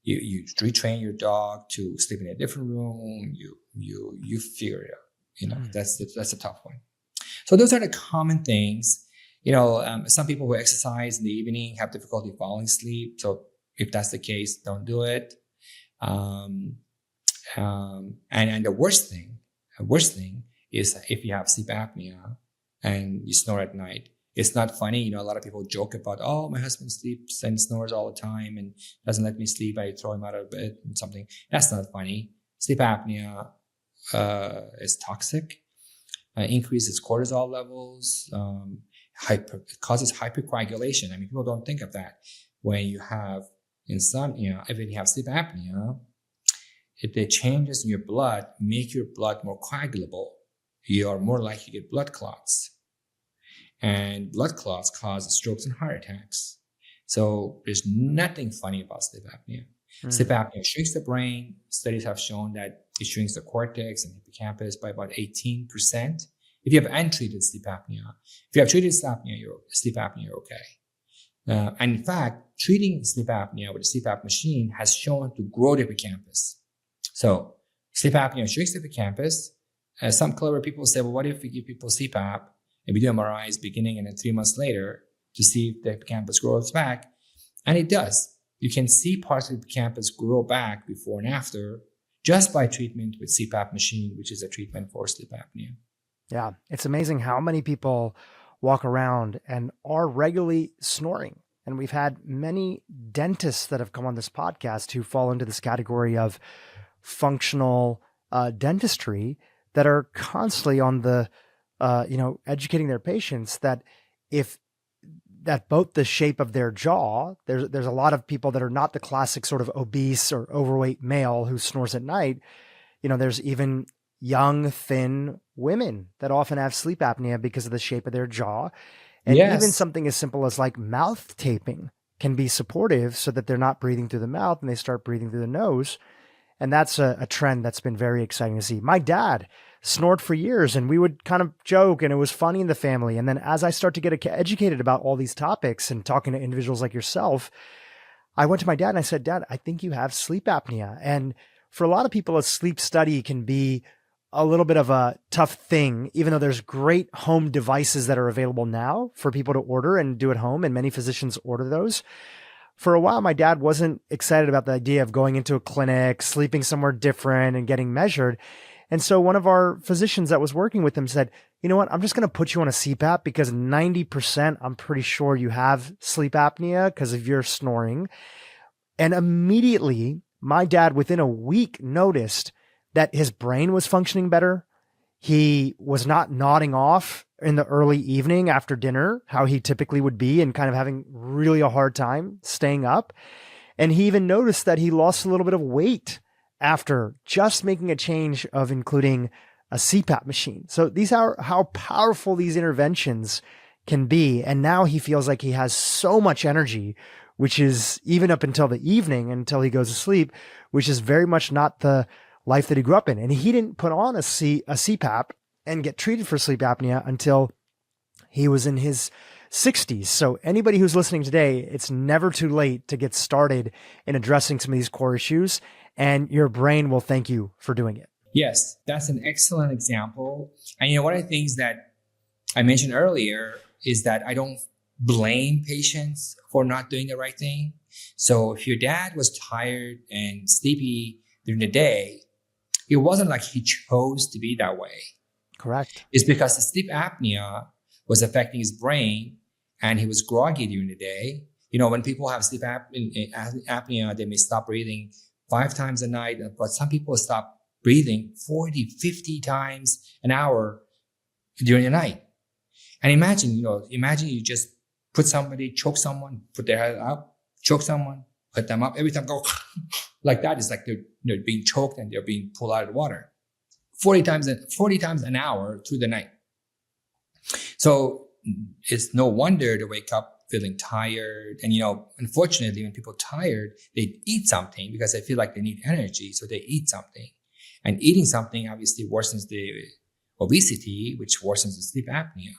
retrain your dog to sleep in a different room. You figure it out. That's a tough one. So those are the common things. Some people who exercise in the evening have difficulty falling asleep. So if that's the case, don't do it. And the worst thing is if you have sleep apnea and you snore at night. It's not funny. A lot of people joke about, "Oh, my husband sleeps and snores all the time and doesn't let me sleep. I throw him out of bed," and something. That's not funny. Sleep apnea is toxic. Increases cortisol levels. Causes hypercoagulation. I mean, people don't think of that. When you have insomnia, if you have sleep apnea, the changes in your blood make your blood more coagulable. You are more likely to get blood clots. And blood clots cause strokes and heart attacks. So there's nothing funny about sleep apnea. Sleep apnea shrinks the brain. Studies have shown that it shrinks the cortex and hippocampus by about 18%. If you have untreated sleep apnea, if you have treated sleep apnea, you're okay. And in fact, treating sleep apnea with a CPAP machine has shown to grow the hippocampus. So sleep apnea shrinks the hippocampus. Some clever people say, well, what if we give people CPAP and we do MRIs beginning and then 3 months later to see if the hippocampus grows back? And it does. You can see parts of the hippocampus grow back before and after just by treatment with CPAP machine, which is a treatment for sleep apnea. Yeah, it's amazing how many people walk around and are regularly snoring. And we've had many dentists that have come on this podcast who fall into this category of functional dentistry that are constantly on the, educating their patients that both the shape of their jaw, there's a lot of people that are not the classic sort of obese or overweight male who snores at night. There's even young, thin women that often have sleep apnea because of the shape of their jaw. And even something as simple as like mouth taping can be supportive so that they're not breathing through the mouth and they start breathing through the nose. And that's a trend that's been very exciting to see. My dad snored for years and we would kind of joke and it was funny in the family. And then as I start to get educated about all these topics and talking to individuals like yourself, I went to my dad and I said, Dad, I think you have sleep apnea. And for a lot of people, a sleep study can be a little bit of a tough thing, even though there's great home devices that are available now for people to order and do at home. And many physicians order those. For a while, my dad wasn't excited about the idea of going into a clinic, sleeping somewhere different and getting measured. And so one of our physicians that was working with him said, you know what, I'm just going to put you on a CPAP because 90%, I'm pretty sure you have sleep apnea because of your snoring. And immediately my dad, within a week, noticed that his brain was functioning better. He was not nodding off in the early evening after dinner, how he typically would be, and kind of having really a hard time staying up. And he even noticed that he lost a little bit of weight after just making a change of including a CPAP machine. So these are how powerful these interventions can be. And now he feels like he has so much energy, which is even up until the evening, until he goes to sleep, which is very much not the life that he grew up in. And he didn't put on a CPAP and get treated for sleep apnea until he was in his 60s. So anybody who's listening today, it's never too late to get started in addressing some of these core issues, and your brain will thank you for doing it. Yes, that's an excellent example. And one of the things that I mentioned earlier is that I don't blame patients for not doing the right thing. So if your dad was tired and sleepy during the day, it wasn't like he chose to be that way. Correct. It's because the sleep apnea was affecting his brain and he was groggy during the day. When people have sleep apnea, they may stop breathing 5 times a night, but some people stop breathing 40, 50 times an hour during the night. And imagine you just choke someone, put their head up, choke someone, put them up. Every time go like that, it's like they're being choked and they're being pulled out of the water 40 times an hour through the night. So it's no wonder they wake up feeling tired. And, unfortunately, when people are tired, they eat something because they feel like they need energy. So they eat something. And eating something obviously worsens the obesity, which worsens the sleep apnea.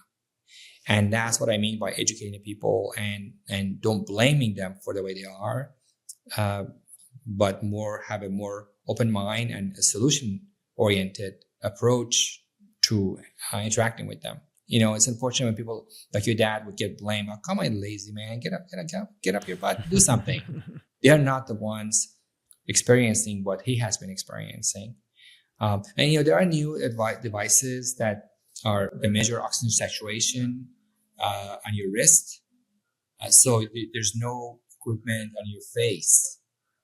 And that's what I mean by educating people and don't blaming them for the way they are, but have a more open mind and a solution-oriented approach to interacting with them. It's unfortunate when people like your dad would get blamed. Oh, come on, lazy man, get up your butt, do something. They're not the ones experiencing what he has been experiencing. And there are new devices that measure oxygen saturation on your wrist. So there's no equipment on your face.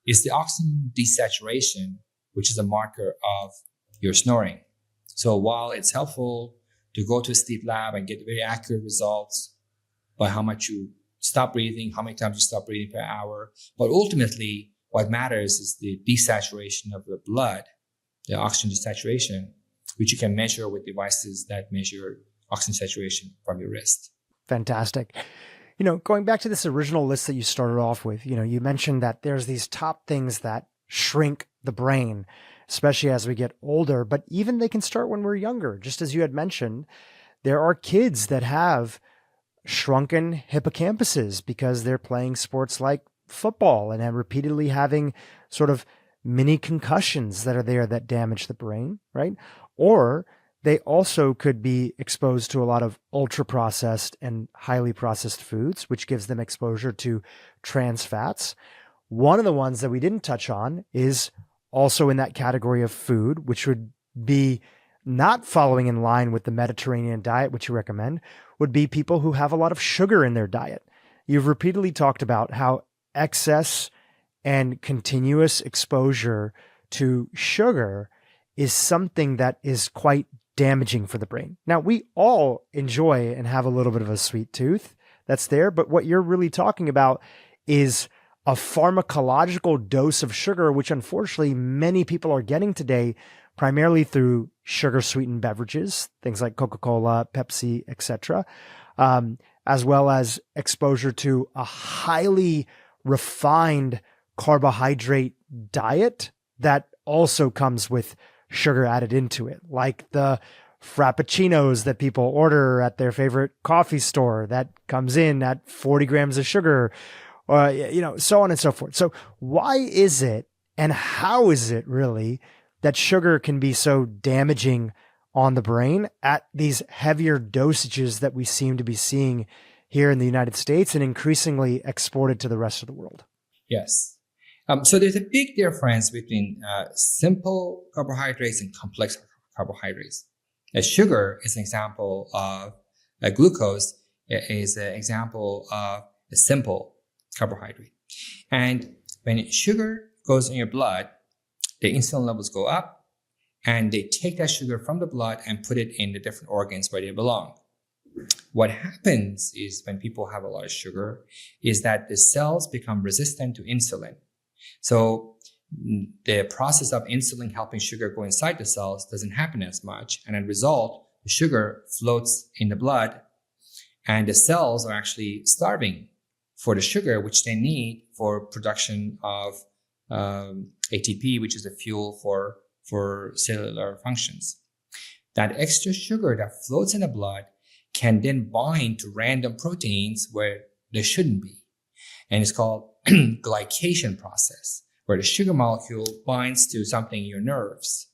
It's the oxygen desaturation, which is a marker of your snoring. So while it's helpful to go to a sleep lab and get very accurate results by how much you stop breathing, how many times you stop breathing per hour, but ultimately what matters is the desaturation of the blood, the oxygen desaturation, which you can measure with devices that measure oxygen saturation from your wrist. Fantastic. Going back to this original list that you started off with, you mentioned that there's these top things that shrink the brain, especially as we get older, but even they can start when we're younger. Just as you had mentioned, there are kids that have shrunken hippocampuses because they're playing sports like football and are repeatedly having sort of mini concussions that are there that damage the brain, right? Or they also could be exposed to a lot of ultra processed and highly processed foods, which gives them exposure to trans fats. One of the ones that we didn't touch on is also in that category of food, which would be not following in line with the Mediterranean diet, which you recommend, would be people who have a lot of sugar in their diet. You've repeatedly talked about how excess and continuous exposure to sugar is something that is quite damaging for the brain. Now, we all enjoy and have a little bit of a sweet tooth that's there, but what you're really talking about is a pharmacological dose of sugar, which unfortunately many people are getting today, primarily through sugar-sweetened beverages, things like Coca-Cola, Pepsi, etc., as well as exposure to a highly refined carbohydrate diet that also comes with sugar added into it, like the frappuccinos that people order at their favorite coffee store that comes in at 40 grams of sugar, so on and so forth. So why is it, and how is it really, that sugar can be so damaging on the brain at these heavier dosages that we seem to be seeing here in the United States and increasingly exported to the rest of the world? Yes. So there's a big difference between simple carbohydrates and complex carbohydrates. Sugar is an example of glucose is an example of a simple carbohydrate. And when sugar goes in your blood, the insulin levels go up and they take that sugar from the blood and put it in the different organs where they belong. What happens is when people have a lot of sugar is that the cells become resistant to insulin. So the process of insulin helping sugar go inside the cells doesn't happen as much. And as a result, the sugar floats in the blood And the cells are actually starving for the sugar, which they need for production of ATP, which is the fuel for cellular functions. That extra sugar that floats in the blood can then bind to random proteins where they shouldn't be. And it's called glycation process, where the sugar molecule binds to something in your nerves.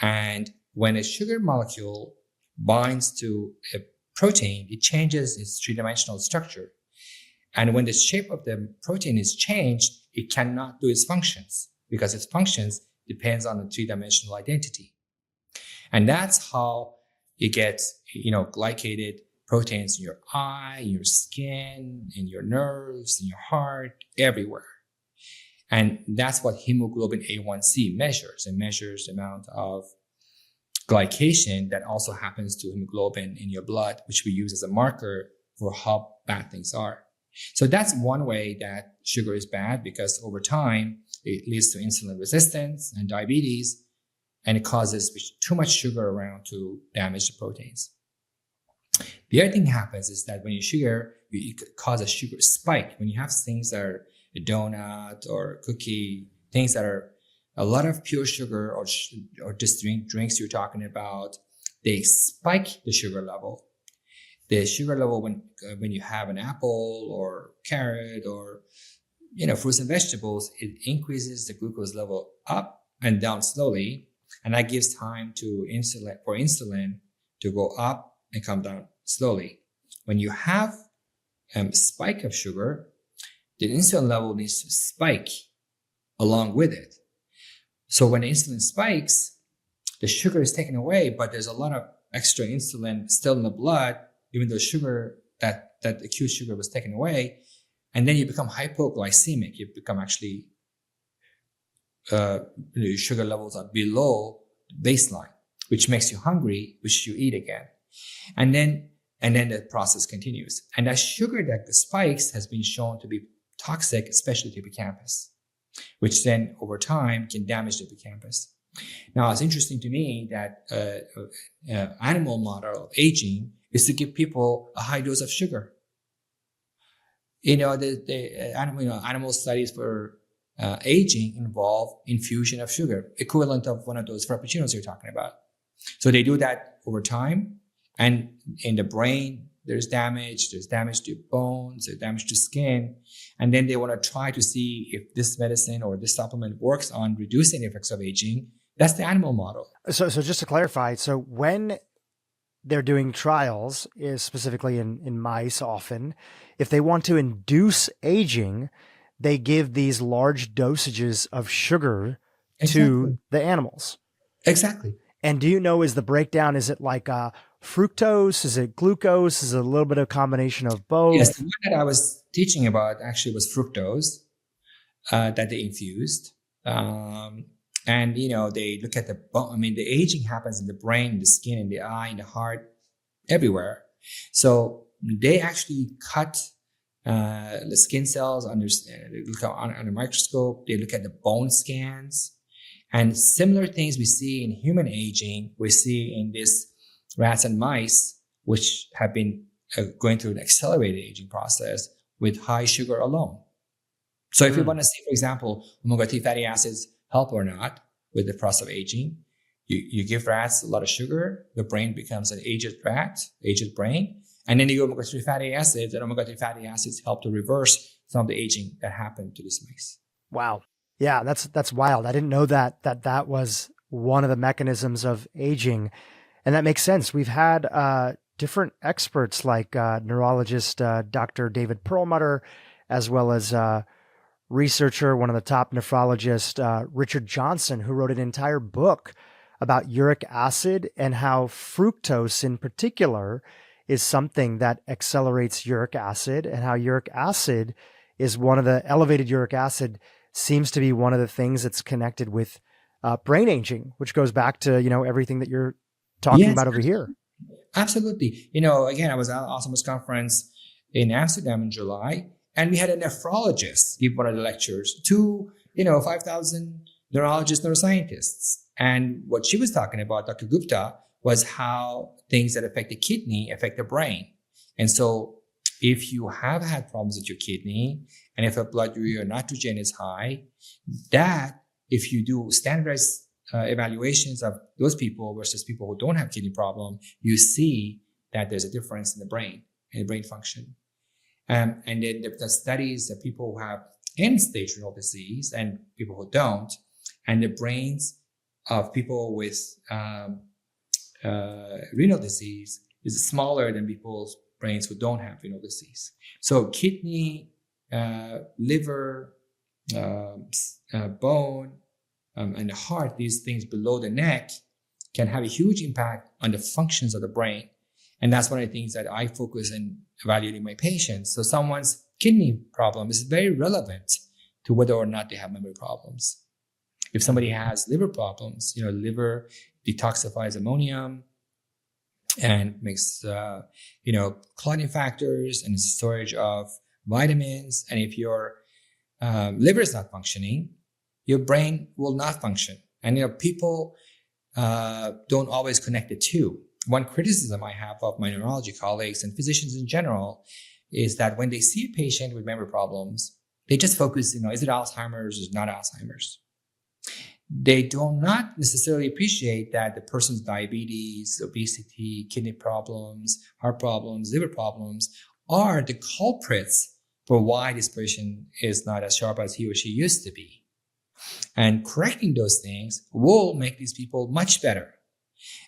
And when a sugar molecule binds to a protein, it changes its three-dimensional structure. And when the shape of the protein is changed, it cannot do its functions because its functions depends on the three-dimensional identity. And that's how you get, glycated proteins in your eye, in your skin, in your nerves, in your heart, everywhere. And that's what hemoglobin A1C measures. It measures the amount of glycation that also happens to hemoglobin in your blood, which we use as a marker for how bad things are. So that's one way that sugar is bad, because over time, it leads to insulin resistance and diabetes, and it causes too much sugar around to damage the proteins. The other thing happens is that when you sugar, you cause a sugar spike. When you have things that are a donut or cookie, things that are a lot of pure sugar, or just drinks you're talking about, they spike the sugar level. The sugar level when you have an apple or carrot or fruits and vegetables, it increases the glucose level up and down slowly, and that gives time to insulin to go up and come down slowly. When you have a spike of sugar, the insulin level needs to spike along with it. So when the insulin spikes, the sugar is taken away, but there's a lot of extra insulin still in the blood, even though sugar, that acute sugar was taken away. And then you become hypoglycemic. You become actually, your sugar levels are below baseline, which makes you hungry, which you eat again. And then the process continues. And that sugar that spikes has been shown to be toxic, especially to the hippocampus, which then over time can damage the hippocampus. Now, it's interesting to me that animal model of aging is to give people a high dose of sugar. The animal studies for aging involve infusion of sugar, equivalent of one of those frappuccinos you're talking about. So they do that over time, and in the brain, there's damage to bones, there's damage to skin, and then they want to try to see if this medicine or this supplement works on reducing the effects of aging. That's the animal model. So just to clarify, so when they're doing trials, is specifically in mice often, if they want to induce aging, they give these large dosages of sugar to the animals. Exactly. And do you know, is the breakdown, is it like fructose? Is it glucose? Is it a little bit of combination of both? Yes, the one that I was teaching about actually was fructose that they infused. And, they look at the bone. The aging happens in the brain, in the skin, in the eye, in the heart, everywhere. So they actually cut the skin cells under a microscope. They look at the bone scans. And similar things we see in human aging, we see in these rats and mice, which have been going through an accelerated aging process with high sugar alone. So if you want to see, for example, omega-3 fatty acids help or not with the process of aging, you give rats a lot of sugar, the brain becomes an aged brain, and then you give omega-3 fatty acids, and omega-3 fatty acids help to reverse some of the aging that happened to these mice. Wow. Yeah, that's wild. I didn't know that was one of the mechanisms of aging. And that makes sense. We've had different experts like neurologist Dr. David Perlmutter, as well as researcher, one of the top nephrologists, Richard Johnson, who wrote an entire book about uric acid and how fructose in particular is something that accelerates uric acid, and how uric acid is elevated uric acid seems to be one of the things that's connected with brain aging, which goes back to, everything that you're talking about over here. Absolutely. Again, I was at Alzheimer's conference in Amsterdam in July, and we had a nephrologist give one of the lectures to, 5,000 neurologists, neuroscientists. And what she was talking about, Dr. Gupta, was how things that affect the kidney affect the brain. And so if you have had problems with your kidney, and if a blood urea nitrogen is high, that if you do standardized evaluations of those people versus people who don't have kidney problem, you see that there's a difference in the brain and the brain function. And then the studies of people who have end-stage renal disease and people who don't, and the brains of people with renal disease is smaller than people's brains who don't have renal disease. So kidney, liver, bone, and the heart, these things below the neck can have a huge impact on the functions of the brain. And that's one of the things that I focus on evaluating my patients. So someone's kidney problem is very relevant to whether or not they have memory problems. If somebody has liver problems, liver detoxifies ammonium and makes, clotting factors and storage of vitamins. And if your liver is not functioning, your brain will not function. And, people don't always connect the two. One criticism I have of my neurology colleagues and physicians in general is that when they see a patient with memory problems, they just focus, is it Alzheimer's or is it not Alzheimer's? They do not necessarily appreciate that the person's diabetes, obesity, kidney problems, heart problems, liver problems are the culprits for why this person is not as sharp as he or she used to be. And correcting those things will make these people much better.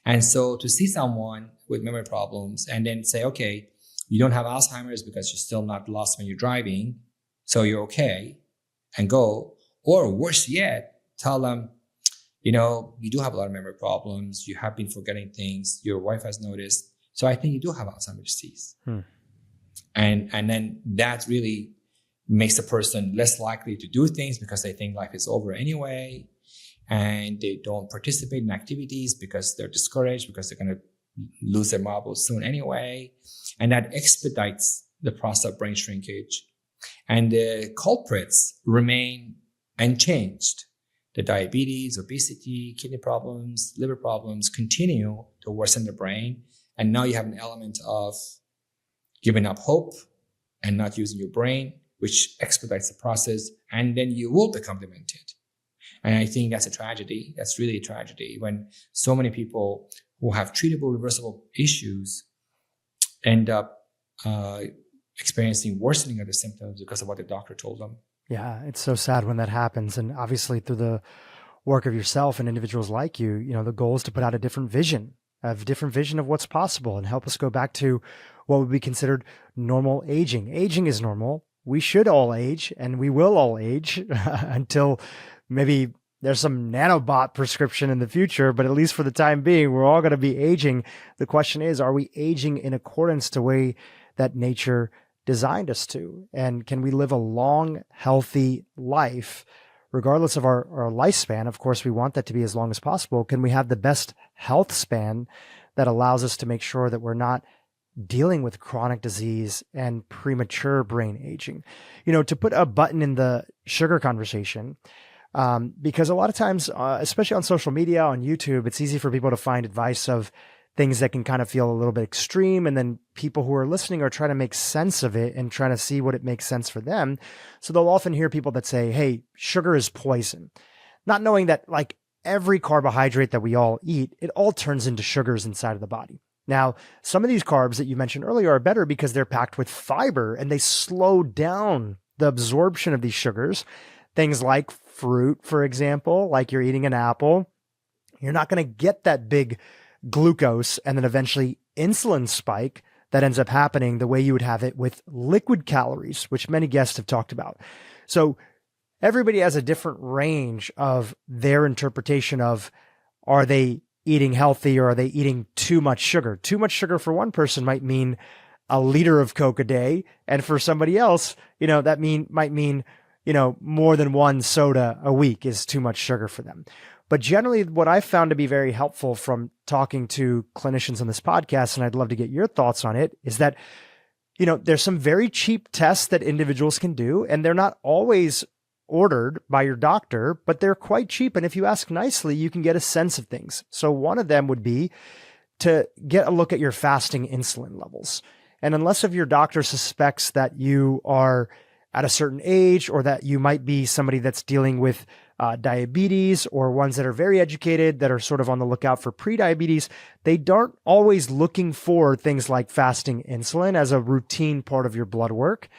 And so to see someone with memory problems and then say, okay, you don't have Alzheimer's because you're still not lost when you're driving, so you're okay, and go. Or worse yet, tell them, you do have a lot of memory problems. You have been forgetting things. Your wife has noticed. So I think you do have Alzheimer's disease. And then that really makes the person less likely to do things because they think life is over anyway. And they don't participate in activities because they're discouraged, because they're going to lose their marbles soon anyway. And that expedites the process of brain shrinkage. And the culprits remain unchanged. The diabetes, obesity, kidney problems, liver problems continue to worsen the brain. And now you have an element of giving up hope and not using your brain, which expedites the process. And then you will become demented. And I think that's a tragedy. That's really a tragedy when so many people who have treatable, reversible issues end up experiencing worsening of the symptoms because of what the doctor told them. Yeah, it's so sad when that happens. And obviously through the work of yourself and individuals like you, the goal is to put out a different vision of what's possible and help us go back to what would be considered normal aging. Aging is normal. We should all age and we will all age until maybe there's some nanobot prescription in the future, but at least for the time being, we're all going to be aging. The question is, are we aging in accordance to the way that nature designed us to? And can we live a long, healthy life, regardless of our lifespan? Of course, we want that to be as long as possible. Can we have the best health span that allows us to make sure that we're not dealing with chronic disease and premature brain aging? To put a button in the sugar conversation, because a lot of times, especially on social media, on YouTube, it's easy for people to find advice of things that can kind of feel a little bit extreme. And then people who are listening are trying to make sense of it and trying to see what it makes sense for them. So they'll often hear people that say, hey, sugar is poison, not knowing that like every carbohydrate that we all eat, it all turns into sugars inside of the body. Now, some of these carbs that you mentioned earlier are better because they're packed with fiber and they slow down the absorption of these sugars. Things like fruit, for example, like you're eating an apple, you're not going to get that big glucose and then eventually insulin spike that ends up happening the way you would have it with liquid calories, which many guests have talked about. So everybody has a different range of their interpretation of, are they eating healthy or are they eating too much sugar? Too much sugar for one person might mean a liter of Coke a day. And for somebody else, that might mean more than one soda a week is too much sugar for them. But generally, what I've found to be very helpful from talking to clinicians on this podcast, and I'd love to get your thoughts on it, is that, there's some very cheap tests that individuals can do, and they're not always ordered by your doctor, but they're quite cheap. And if you ask nicely, you can get a sense of things. So one of them would be to get a look at your fasting insulin levels. And unless if your doctor suspects that you are at a certain age or that you might be somebody that's dealing with diabetes, or ones that are very educated that are sort of on the lookout for pre-diabetes, they aren't always looking for things like fasting insulin as a routine part of your blood work.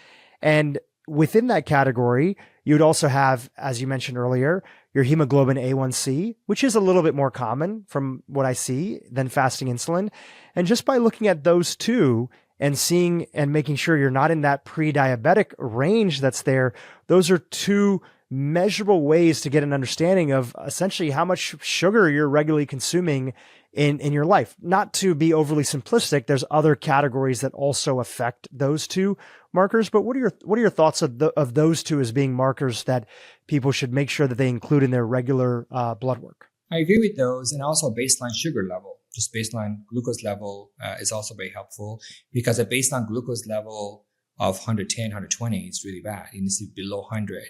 And within that category, you'd also have, as you mentioned earlier, your hemoglobin A1C, which is a little bit more common from what I see than fasting insulin. And just by looking at those two and seeing and making sure you're not in that pre-diabetic range that's there, those are two measurable ways to get an understanding of essentially how much sugar you're regularly consuming in your life. Not to be overly simplistic, there's other categories that also affect those two markers. But what are your thoughts of those two as being markers that people should make sure that they include in their regular blood work? I agree with those, and also baseline sugar level, just baseline glucose level is also very helpful, because a baseline glucose level of 110, 120 is really bad. It needs to be below 100.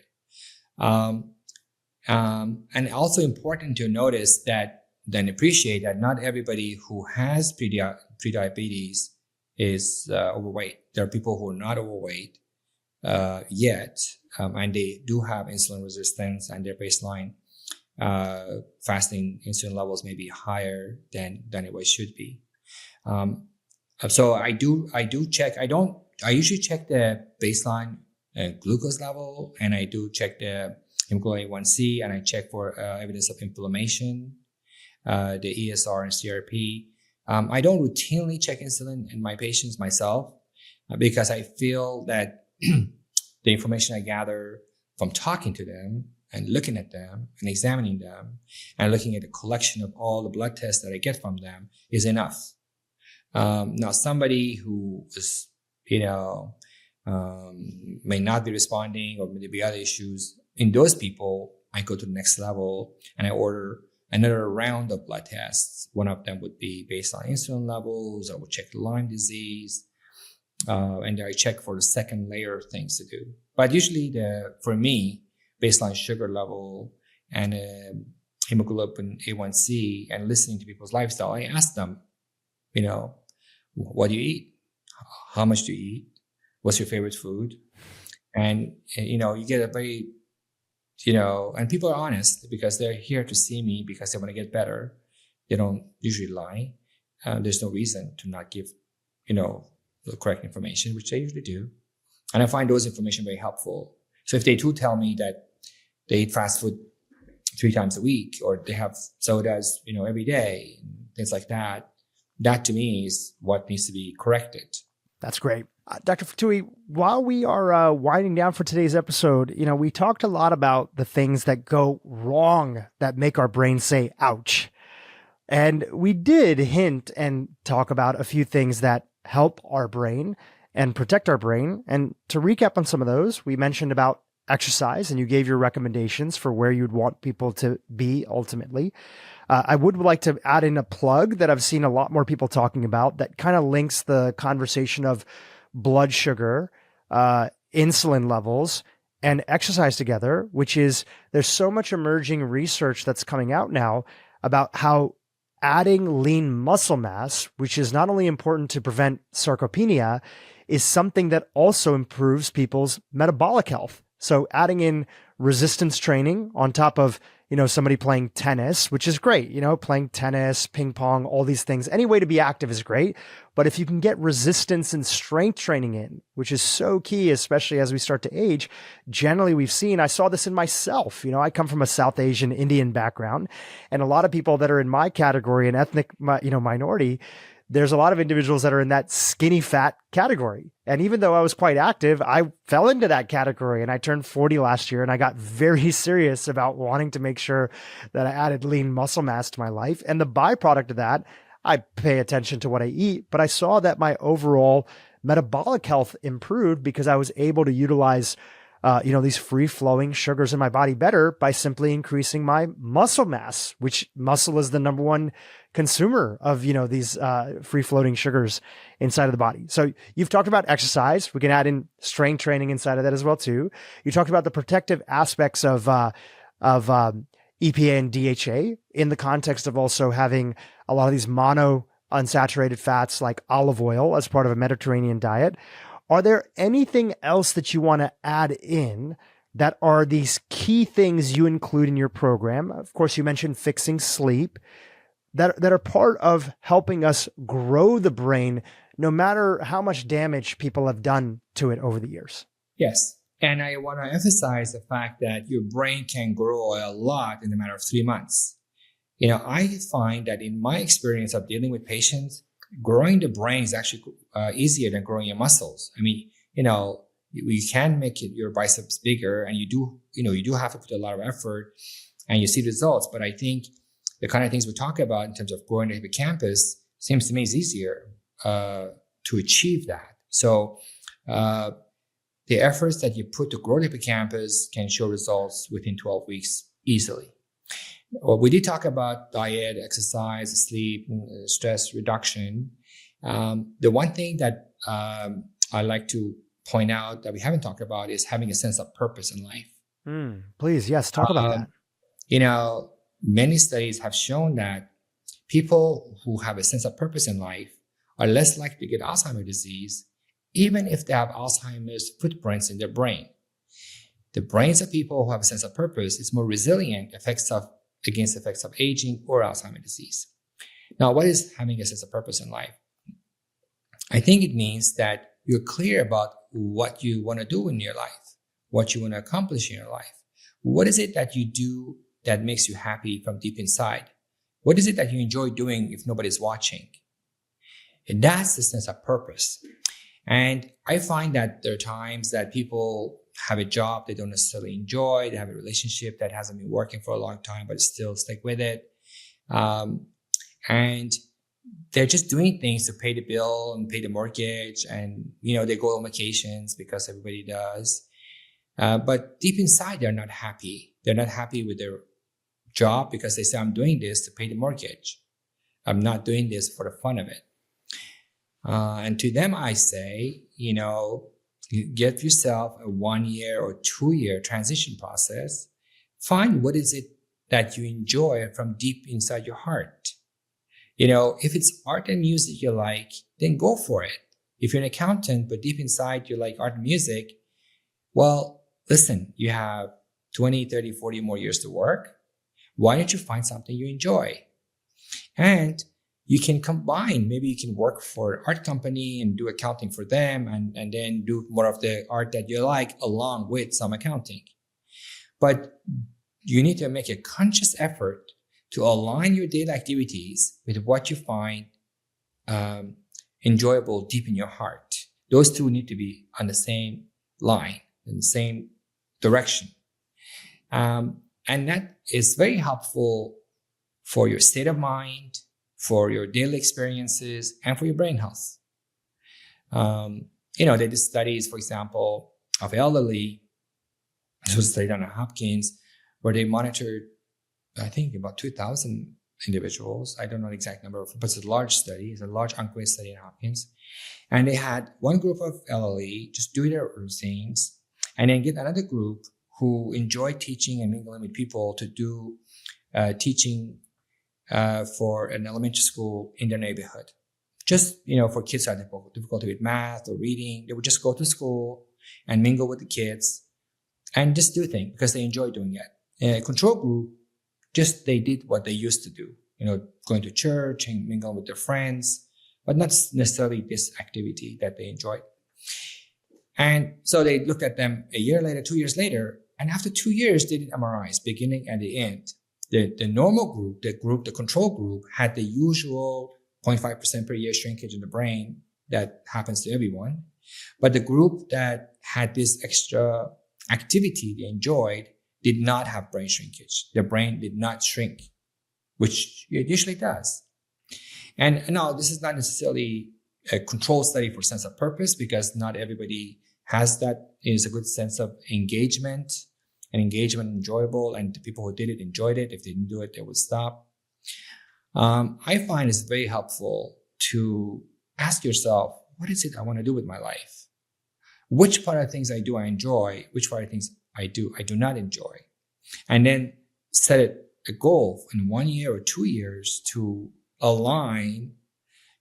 And also important to notice that, then appreciate that not everybody who has prediabetes is overweight. There are people who are not overweight yet, and they do have insulin resistance, and their baseline fasting insulin levels may be higher than it should be. So I do check. I usually check the baseline glucose level, and I do check the hemoglobin A1C, and I check for evidence of inflammation, the ESR and CRP. I don't routinely check insulin in my patients myself, because I feel that the information I gather from talking to them and looking at them and examining them and looking at the collection of all the blood tests that I get from them is enough. Now, somebody who is, may not be responding, or maybe other issues, in those people, I go to the next level and I order another round of blood tests. One of them would be based on insulin levels. I would check Lyme disease, and I check for the second layer of things to do. But usually, for me, baseline sugar level and hemoglobin A1C, and listening to people's lifestyle, I ask them, what do you eat? How much do you eat? What's your favorite food? And you get a very, and people are honest, because they're here to see me because they want to get better. They don't usually lie. There's no reason to not give, the correct information, which they usually do. And I find those information very helpful. So if they do tell me that they eat fast food 3 times a week, or they have sodas, every day, things like that, that to me is what needs to be corrected. That's great. Dr. Fatui, while we are winding down for today's episode, we talked a lot about the things that go wrong that make our brain say, ouch. And we did hint and talk about a few things that help our brain and protect our brain. And to recap on some of those, we mentioned about exercise, and you gave your recommendations for where you'd want people to be ultimately. I would like to add in a plug that I've seen a lot more people talking about that kind of links the conversation of blood sugar, insulin levels, and exercise together, which is there's so much emerging research that's coming out now about how adding lean muscle mass, which is not only important to prevent sarcopenia, is something that also improves people's metabolic health. So adding in resistance training on top of, somebody playing tennis, which is great, playing tennis, ping pong, all these things, any way to be active is great. But if you can get resistance and strength training in, which is so key, especially as we start to age, generally we've seen, I saw this in myself, I come from a South Asian Indian background, and a lot of people that are in my category, an ethnic, minority, there's a lot of individuals that are in that skinny fat category. And even though I was quite active, I fell into that category, and I turned 40 last year, and I got very serious about wanting to make sure that I added lean muscle mass to my life. And the byproduct of that, I pay attention to what I eat, but I saw that my overall metabolic health improved because I was able to utilize these free-flowing sugars in my body better by simply increasing my muscle mass, which muscle is the number one consumer of, these free-floating sugars inside of the body. So you've talked about exercise. We can add in strength training inside of that as well, too. You talked about the protective aspects of EPA and DHA in the context of also having a lot of these unsaturated fats like olive oil as part of a Mediterranean diet. Are there anything else that you want to add in that are these key things you include in your program? Of course, you mentioned fixing sleep that are part of helping us grow the brain, no matter how much damage people have done to it over the years. Yes. And I want to emphasize the fact that your brain can grow a lot in a matter of 3 months. I find that in my experience of dealing with patients, growing the brain is actually easier than growing your muscles. I mean, you can make your biceps bigger, and you do have to put a lot of effort, and you see results. But I think the kind of things we talk about in terms of growing the hippocampus seems to me is easier to achieve that. So the efforts that you put to grow the hippocampus can show results within 12 weeks easily. Well, we did talk about diet, exercise, sleep, stress reduction. The one thing that I like to point out that we haven't talked about is having a sense of purpose in life. Please, yes, talk about that. Many studies have shown that people who have a sense of purpose in life are less likely to get Alzheimer's disease, even if they have Alzheimer's footprints in their brain. The brains of people who have a sense of purpose is more resilient against effects of aging or Alzheimer's disease. Now, what is having a sense of purpose in life? I think it means that you're clear about what you want to do in your life, what you want to accomplish in your life. What is it that you do that makes you happy from deep inside? What is it that you enjoy doing if nobody's watching? And that's the sense of purpose. And I find that there are times that people have a job they don't necessarily enjoy. They have a relationship that hasn't been working for a long time, but still stick with it. And they're just doing things to pay the bill and pay the mortgage. And, they go on vacations because everybody does. But deep inside, they're not happy. They're not happy with their job because they say, I'm doing this to pay the mortgage. I'm not doing this for the fun of it. And to them, I say, give yourself a 1 year or 2 year transition process. Find what is it that you enjoy from deep inside your heart. If it's art and music you like, then go for it. If you're an accountant, but deep inside you like art and music, well, listen, you have 20, 30, 40 more years to work. Why don't you find something you enjoy? And you can combine. Maybe you can work for an art company and do accounting for them and then do more of the art that you like along with some accounting. But you need to make a conscious effort to align your daily activities with what you find enjoyable deep in your heart. Those two need to be on the same line, in the same direction. And that is very helpful for your state of mind, for your daily experiences, and for your brain health. They did studies, for example, of elderly. This was studied on Hopkins, where they monitored, I think, about 2,000 individuals. I don't know the exact number, but it's a large study. It's a large ongoing study in Hopkins. And they had one group of elderly just do their routines, and then get another group who enjoyed teaching and mingling with people to do teaching for an elementary school in their neighborhood. Just, for kids who have difficulty with math or reading, they would just go to school and mingle with the kids and just do things because they enjoy doing it. A control group, just they did what they used to do, going to church and mingling with their friends, but not necessarily this activity that they enjoyed. And so they looked at them a year later, 2 years later, and after 2 years, they did MRIs, beginning and the end. The normal group, the control group, had the usual 0.5% per year shrinkage in the brain that happens to everyone. But the group that had this extra activity they enjoyed did not have brain shrinkage. Their brain did not shrink, which it usually does. And no, this is not necessarily a control study for sense of purpose, because not everybody has that. It is a good sense of engagement, and engagement enjoyable, and the people who did it enjoyed it. If they didn't do it, they would stop. I find it's very helpful to ask yourself, what is it I want to do with my life? Which part of things I do I enjoy? Which part of things I do not enjoy? And then set a goal in 1 year or 2 years to align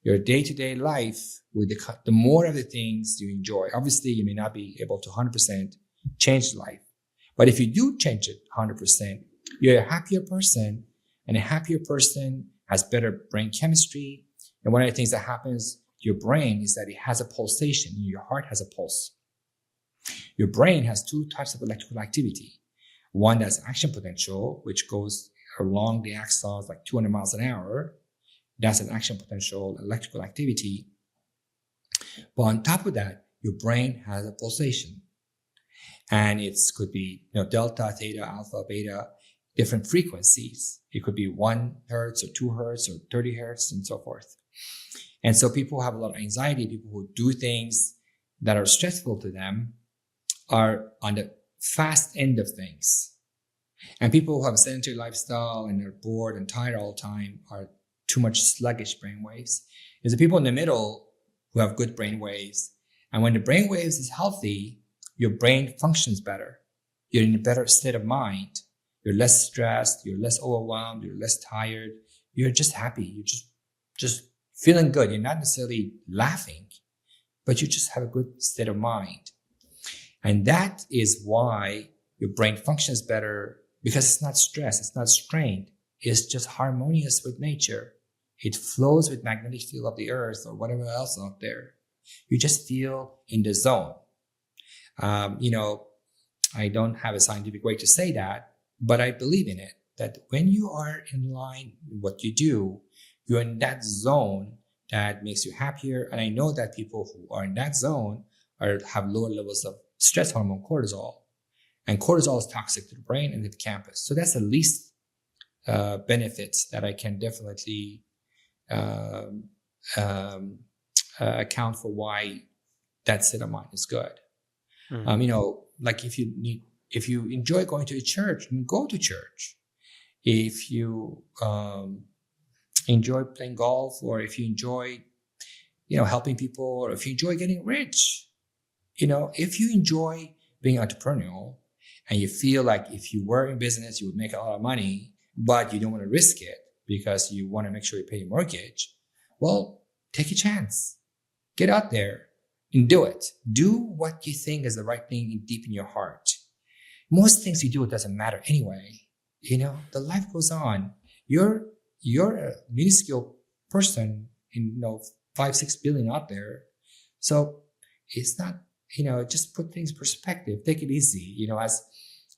Your day-to-day life with the more of the things you enjoy. Obviously, you may not be able to 100% change life, but if you do change it 100%, you're a happier person, and a happier person has better brain chemistry. And one of the things that happens to your brain is that it has a pulsation. Your heart has a pulse. Your brain has two types of electrical activity. One that's action potential, which goes along the axons like 200 miles an hour. That's an action potential electrical activity. But on top of that, your brain has a pulsation. And it could be, delta, theta, alpha, beta, different frequencies. It could be 1 hertz or 2 hertz or 30 hertz and so forth. And so people who have a lot of anxiety, people who do things that are stressful to them, are on the fast end of things. And people who have a sedentary lifestyle and are bored and tired all the time are too much sluggish brain waves. There's the people in the middle who have good brain waves. And when the brain waves is healthy, your brain functions better. You're in a better state of mind. You're less stressed. You're less overwhelmed. You're less tired. You're just happy. You're just feeling good. You're not necessarily laughing, but you just have a good state of mind. And that is why your brain functions better, because it's not stressed. It's not strained. It's just harmonious with nature. It flows with magnetic field of the earth or whatever else out there. You just feel in the zone. I don't have a scientific way to say that, but I believe in it, that when you are in line with what you do, you're in that zone that makes you happier. And I know that people who are in that zone have lower levels of stress hormone, cortisol. And cortisol is toxic to the brain and the hippocampus. So that's the least benefits that I can definitely account for why that state of mind is good. Like if you enjoy going to a church, then go to church. If you enjoy playing golf, or if you enjoy, helping people, or if you enjoy getting rich, if you enjoy being entrepreneurial and you feel like if you were in business, you would make a lot of money, but you don't want to risk it because you want to make sure you pay your mortgage, well, take a chance. Get out there and do it. Do what you think is the right thing deep in your heart. Most things you do, it doesn't matter anyway. The life goes on. You're a minuscule person in 5-6 billion out there. So it's not, just put things in perspective. Take it easy.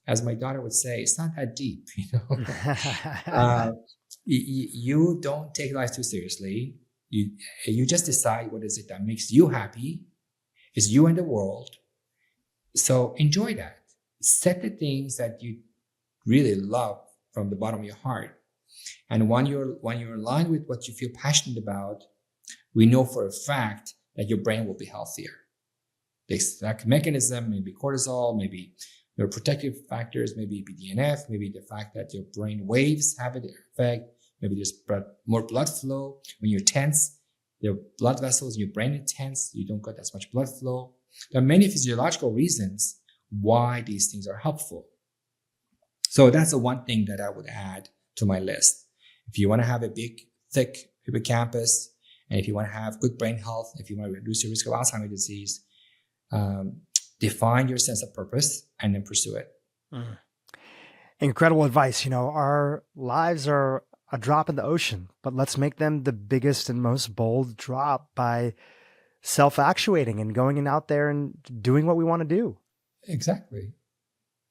As my daughter would say, it's not that deep. You don't take life too seriously. You just decide what is it that makes you happy. It's you and the world. So enjoy that. Set the things that you really love from the bottom of your heart. And when you're aligned with what you feel passionate about, we know for a fact that your brain will be healthier. The exact mechanism, maybe cortisol, maybe your protective factors, maybe BDNF, maybe the fact that your brain waves have an effect, maybe there's more blood flow. When you're tense, your blood vessels in your brain are tense, you don't get as much blood flow. There are many physiological reasons why these things are helpful. So that's the one thing that I would add to my list. If you want to have a big, thick hippocampus, and if you want to have good brain health, if you want to reduce your risk of Alzheimer's disease, define your sense of purpose and then pursue it. Incredible advice. Our lives are a drop in the ocean, but let's make them the biggest and most bold drop by self-actuating and going out there and doing what we want to do. Exactly.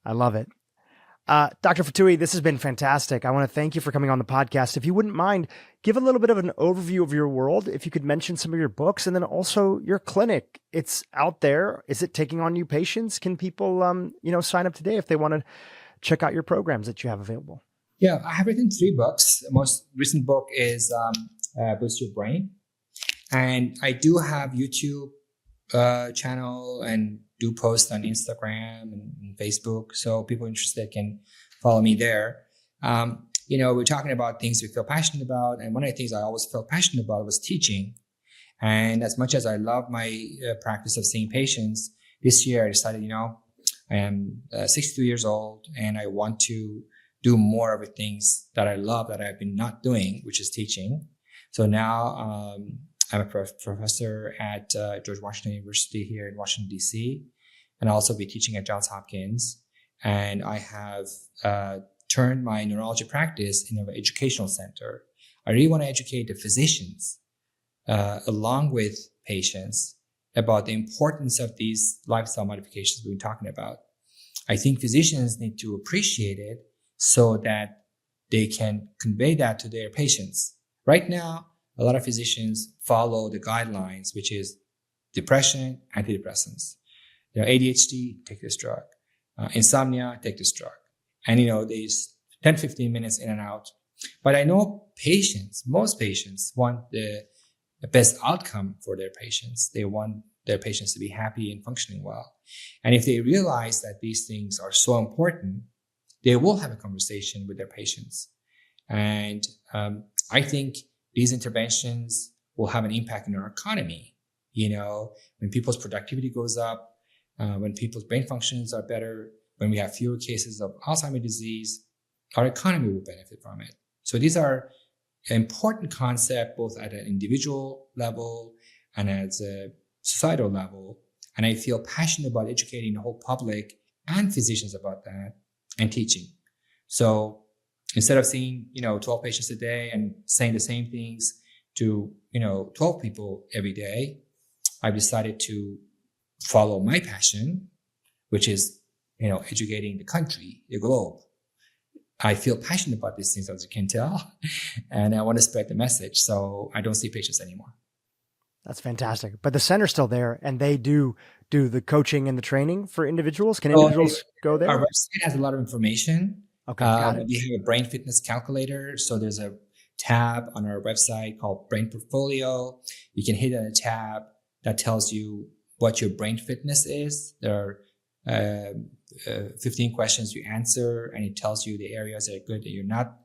I love it. Dr. Fatui, this has been fantastic. I want to thank you for coming on the podcast. If you wouldn't mind, give a little bit of an overview of your world. If you could mention some of your books and then also your clinic. It's out there. Is it taking on new patients? Can people, sign up today if they want to check out your programs that you have available? Yeah, I have written 3 books. The most recent book is Boost Your Brain. And I do have YouTube channel and do post on Instagram and Facebook. So people interested can follow me there. We're talking about things we feel passionate about. And one of the things I always felt passionate about was teaching. And as much as I love my practice of seeing patients, this year I decided, I am 62 years old and I want to do more of the things that I love that I've been not doing, which is teaching. So now I'm a professor at George Washington University here in Washington, D.C., and I'll also be teaching at Johns Hopkins. And I have turned my neurology practice into an educational center. I really want to educate the physicians along with patients about the importance of these lifestyle modifications we've been talking about. I think physicians need to appreciate it so that they can convey that to their patients. Right now, a lot of physicians follow the guidelines, which is depression, antidepressants. ADHD, take this drug. Insomnia, take this drug. And, these 10, 15 minutes in and out. But I know most patients want the best outcome for their patients. They want their patients to be happy and functioning well. And if they realize that these things are so important, they will have a conversation with their patients. And I think these interventions will have an impact in our economy. When people's productivity goes up, when people's brain functions are better, when we have fewer cases of Alzheimer's disease, our economy will benefit from it. So these are important concepts both at an individual level and at a societal level. And I feel passionate about educating the whole public and physicians about that and teaching. So instead of seeing, 12 patients a day and saying the same things to, 12 people every day, I've decided to follow my passion, which is, educating the country, the globe. I feel passionate about these things, as you can tell, and I want to spread the message. So I don't see patients anymore. That's fantastic. But the center's still there, and they do the coaching and the training for individuals. Can individuals go there? Our website has a lot of information. Okay, got it. We have a brain fitness calculator. So there's a tab on our website called Brain Portfolio. You can hit on a tab that tells you what your brain fitness is. There are 15 questions you answer, and it tells you the areas that are good that you're not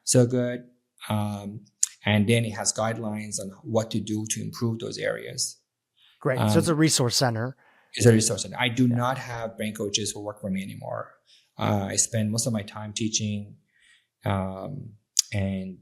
so good. And then it has guidelines on what to do to improve those areas. Great. So it's a resource center. It's a resource center. I do not have brain coaches who work for me anymore. I spend most of my time teaching and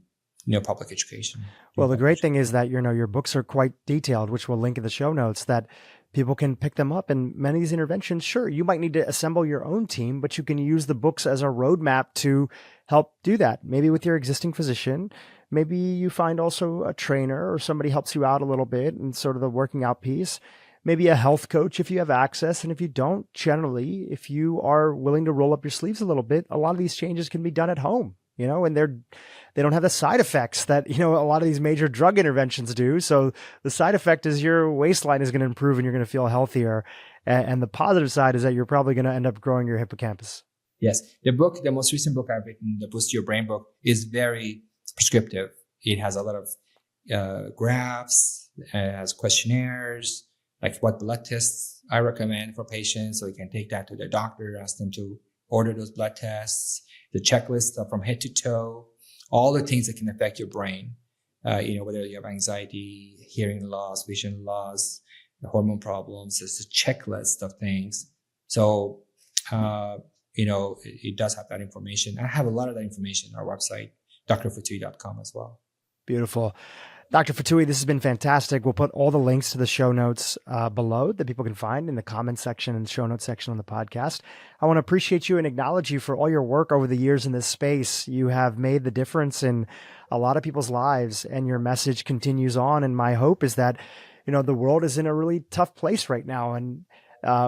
public education. Well, the great thing is that your books are quite detailed, which we'll link in the show notes, that people can pick them up. And many of these interventions, sure, you might need to assemble your own team, but you can use the books as a roadmap to help do that. Maybe with your existing physician, maybe you find also a trainer or somebody helps you out a little bit and sort of the working out piece. Maybe a health coach if you have access. And if you don't, generally, if you are willing to roll up your sleeves a little bit, a lot of these changes can be done at home, and they don't have the side effects that, a lot of these major drug interventions do. So the side effect is your waistline is going to improve and you're going to feel healthier. And the positive side is that you're probably going to end up growing your hippocampus. Yes. The most recent book I've written, the Boost Your Brain book, is very prescriptive. It has a lot of graphs, it has questionnaires, like what blood tests I recommend for patients. So you can take that to their doctor, ask them to order those blood tests, the checklist from head to toe, all the things that can affect your brain. Whether you have anxiety, hearing loss, vision loss, hormone problems, it's a checklist of things. So, it does have that information. I have a lot of that information on our website, drfatui.com as well. Beautiful. Dr. Fatui, this has been fantastic. We'll put all the links to the show notes below that people can find in the comments section and show notes section on the podcast. I want to appreciate you and acknowledge you for all your work over the years in this space. You have made the difference in a lot of people's lives, and your message continues on. And my hope is that, the world is in a really tough place right now, and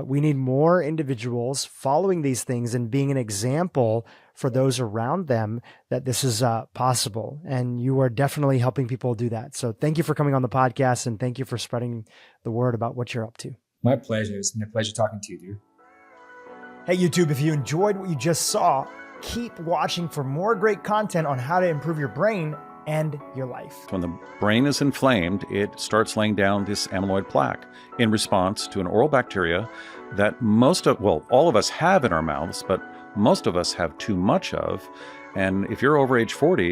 we need more individuals following these things and being an example for those around them that this is possible. And you are definitely helping people do that. So thank you for coming on the podcast, and thank you for spreading the word about what you're up to. My pleasure. It's been a pleasure talking to you, dude. Hey, YouTube, if you enjoyed what you just saw, keep watching for more great content on how to improve your brain and your life. When the brain is inflamed, it starts laying down this amyloid plaque in response to an oral bacteria that all of us have in our mouths, but most of us have too much of. And if you're over age 40,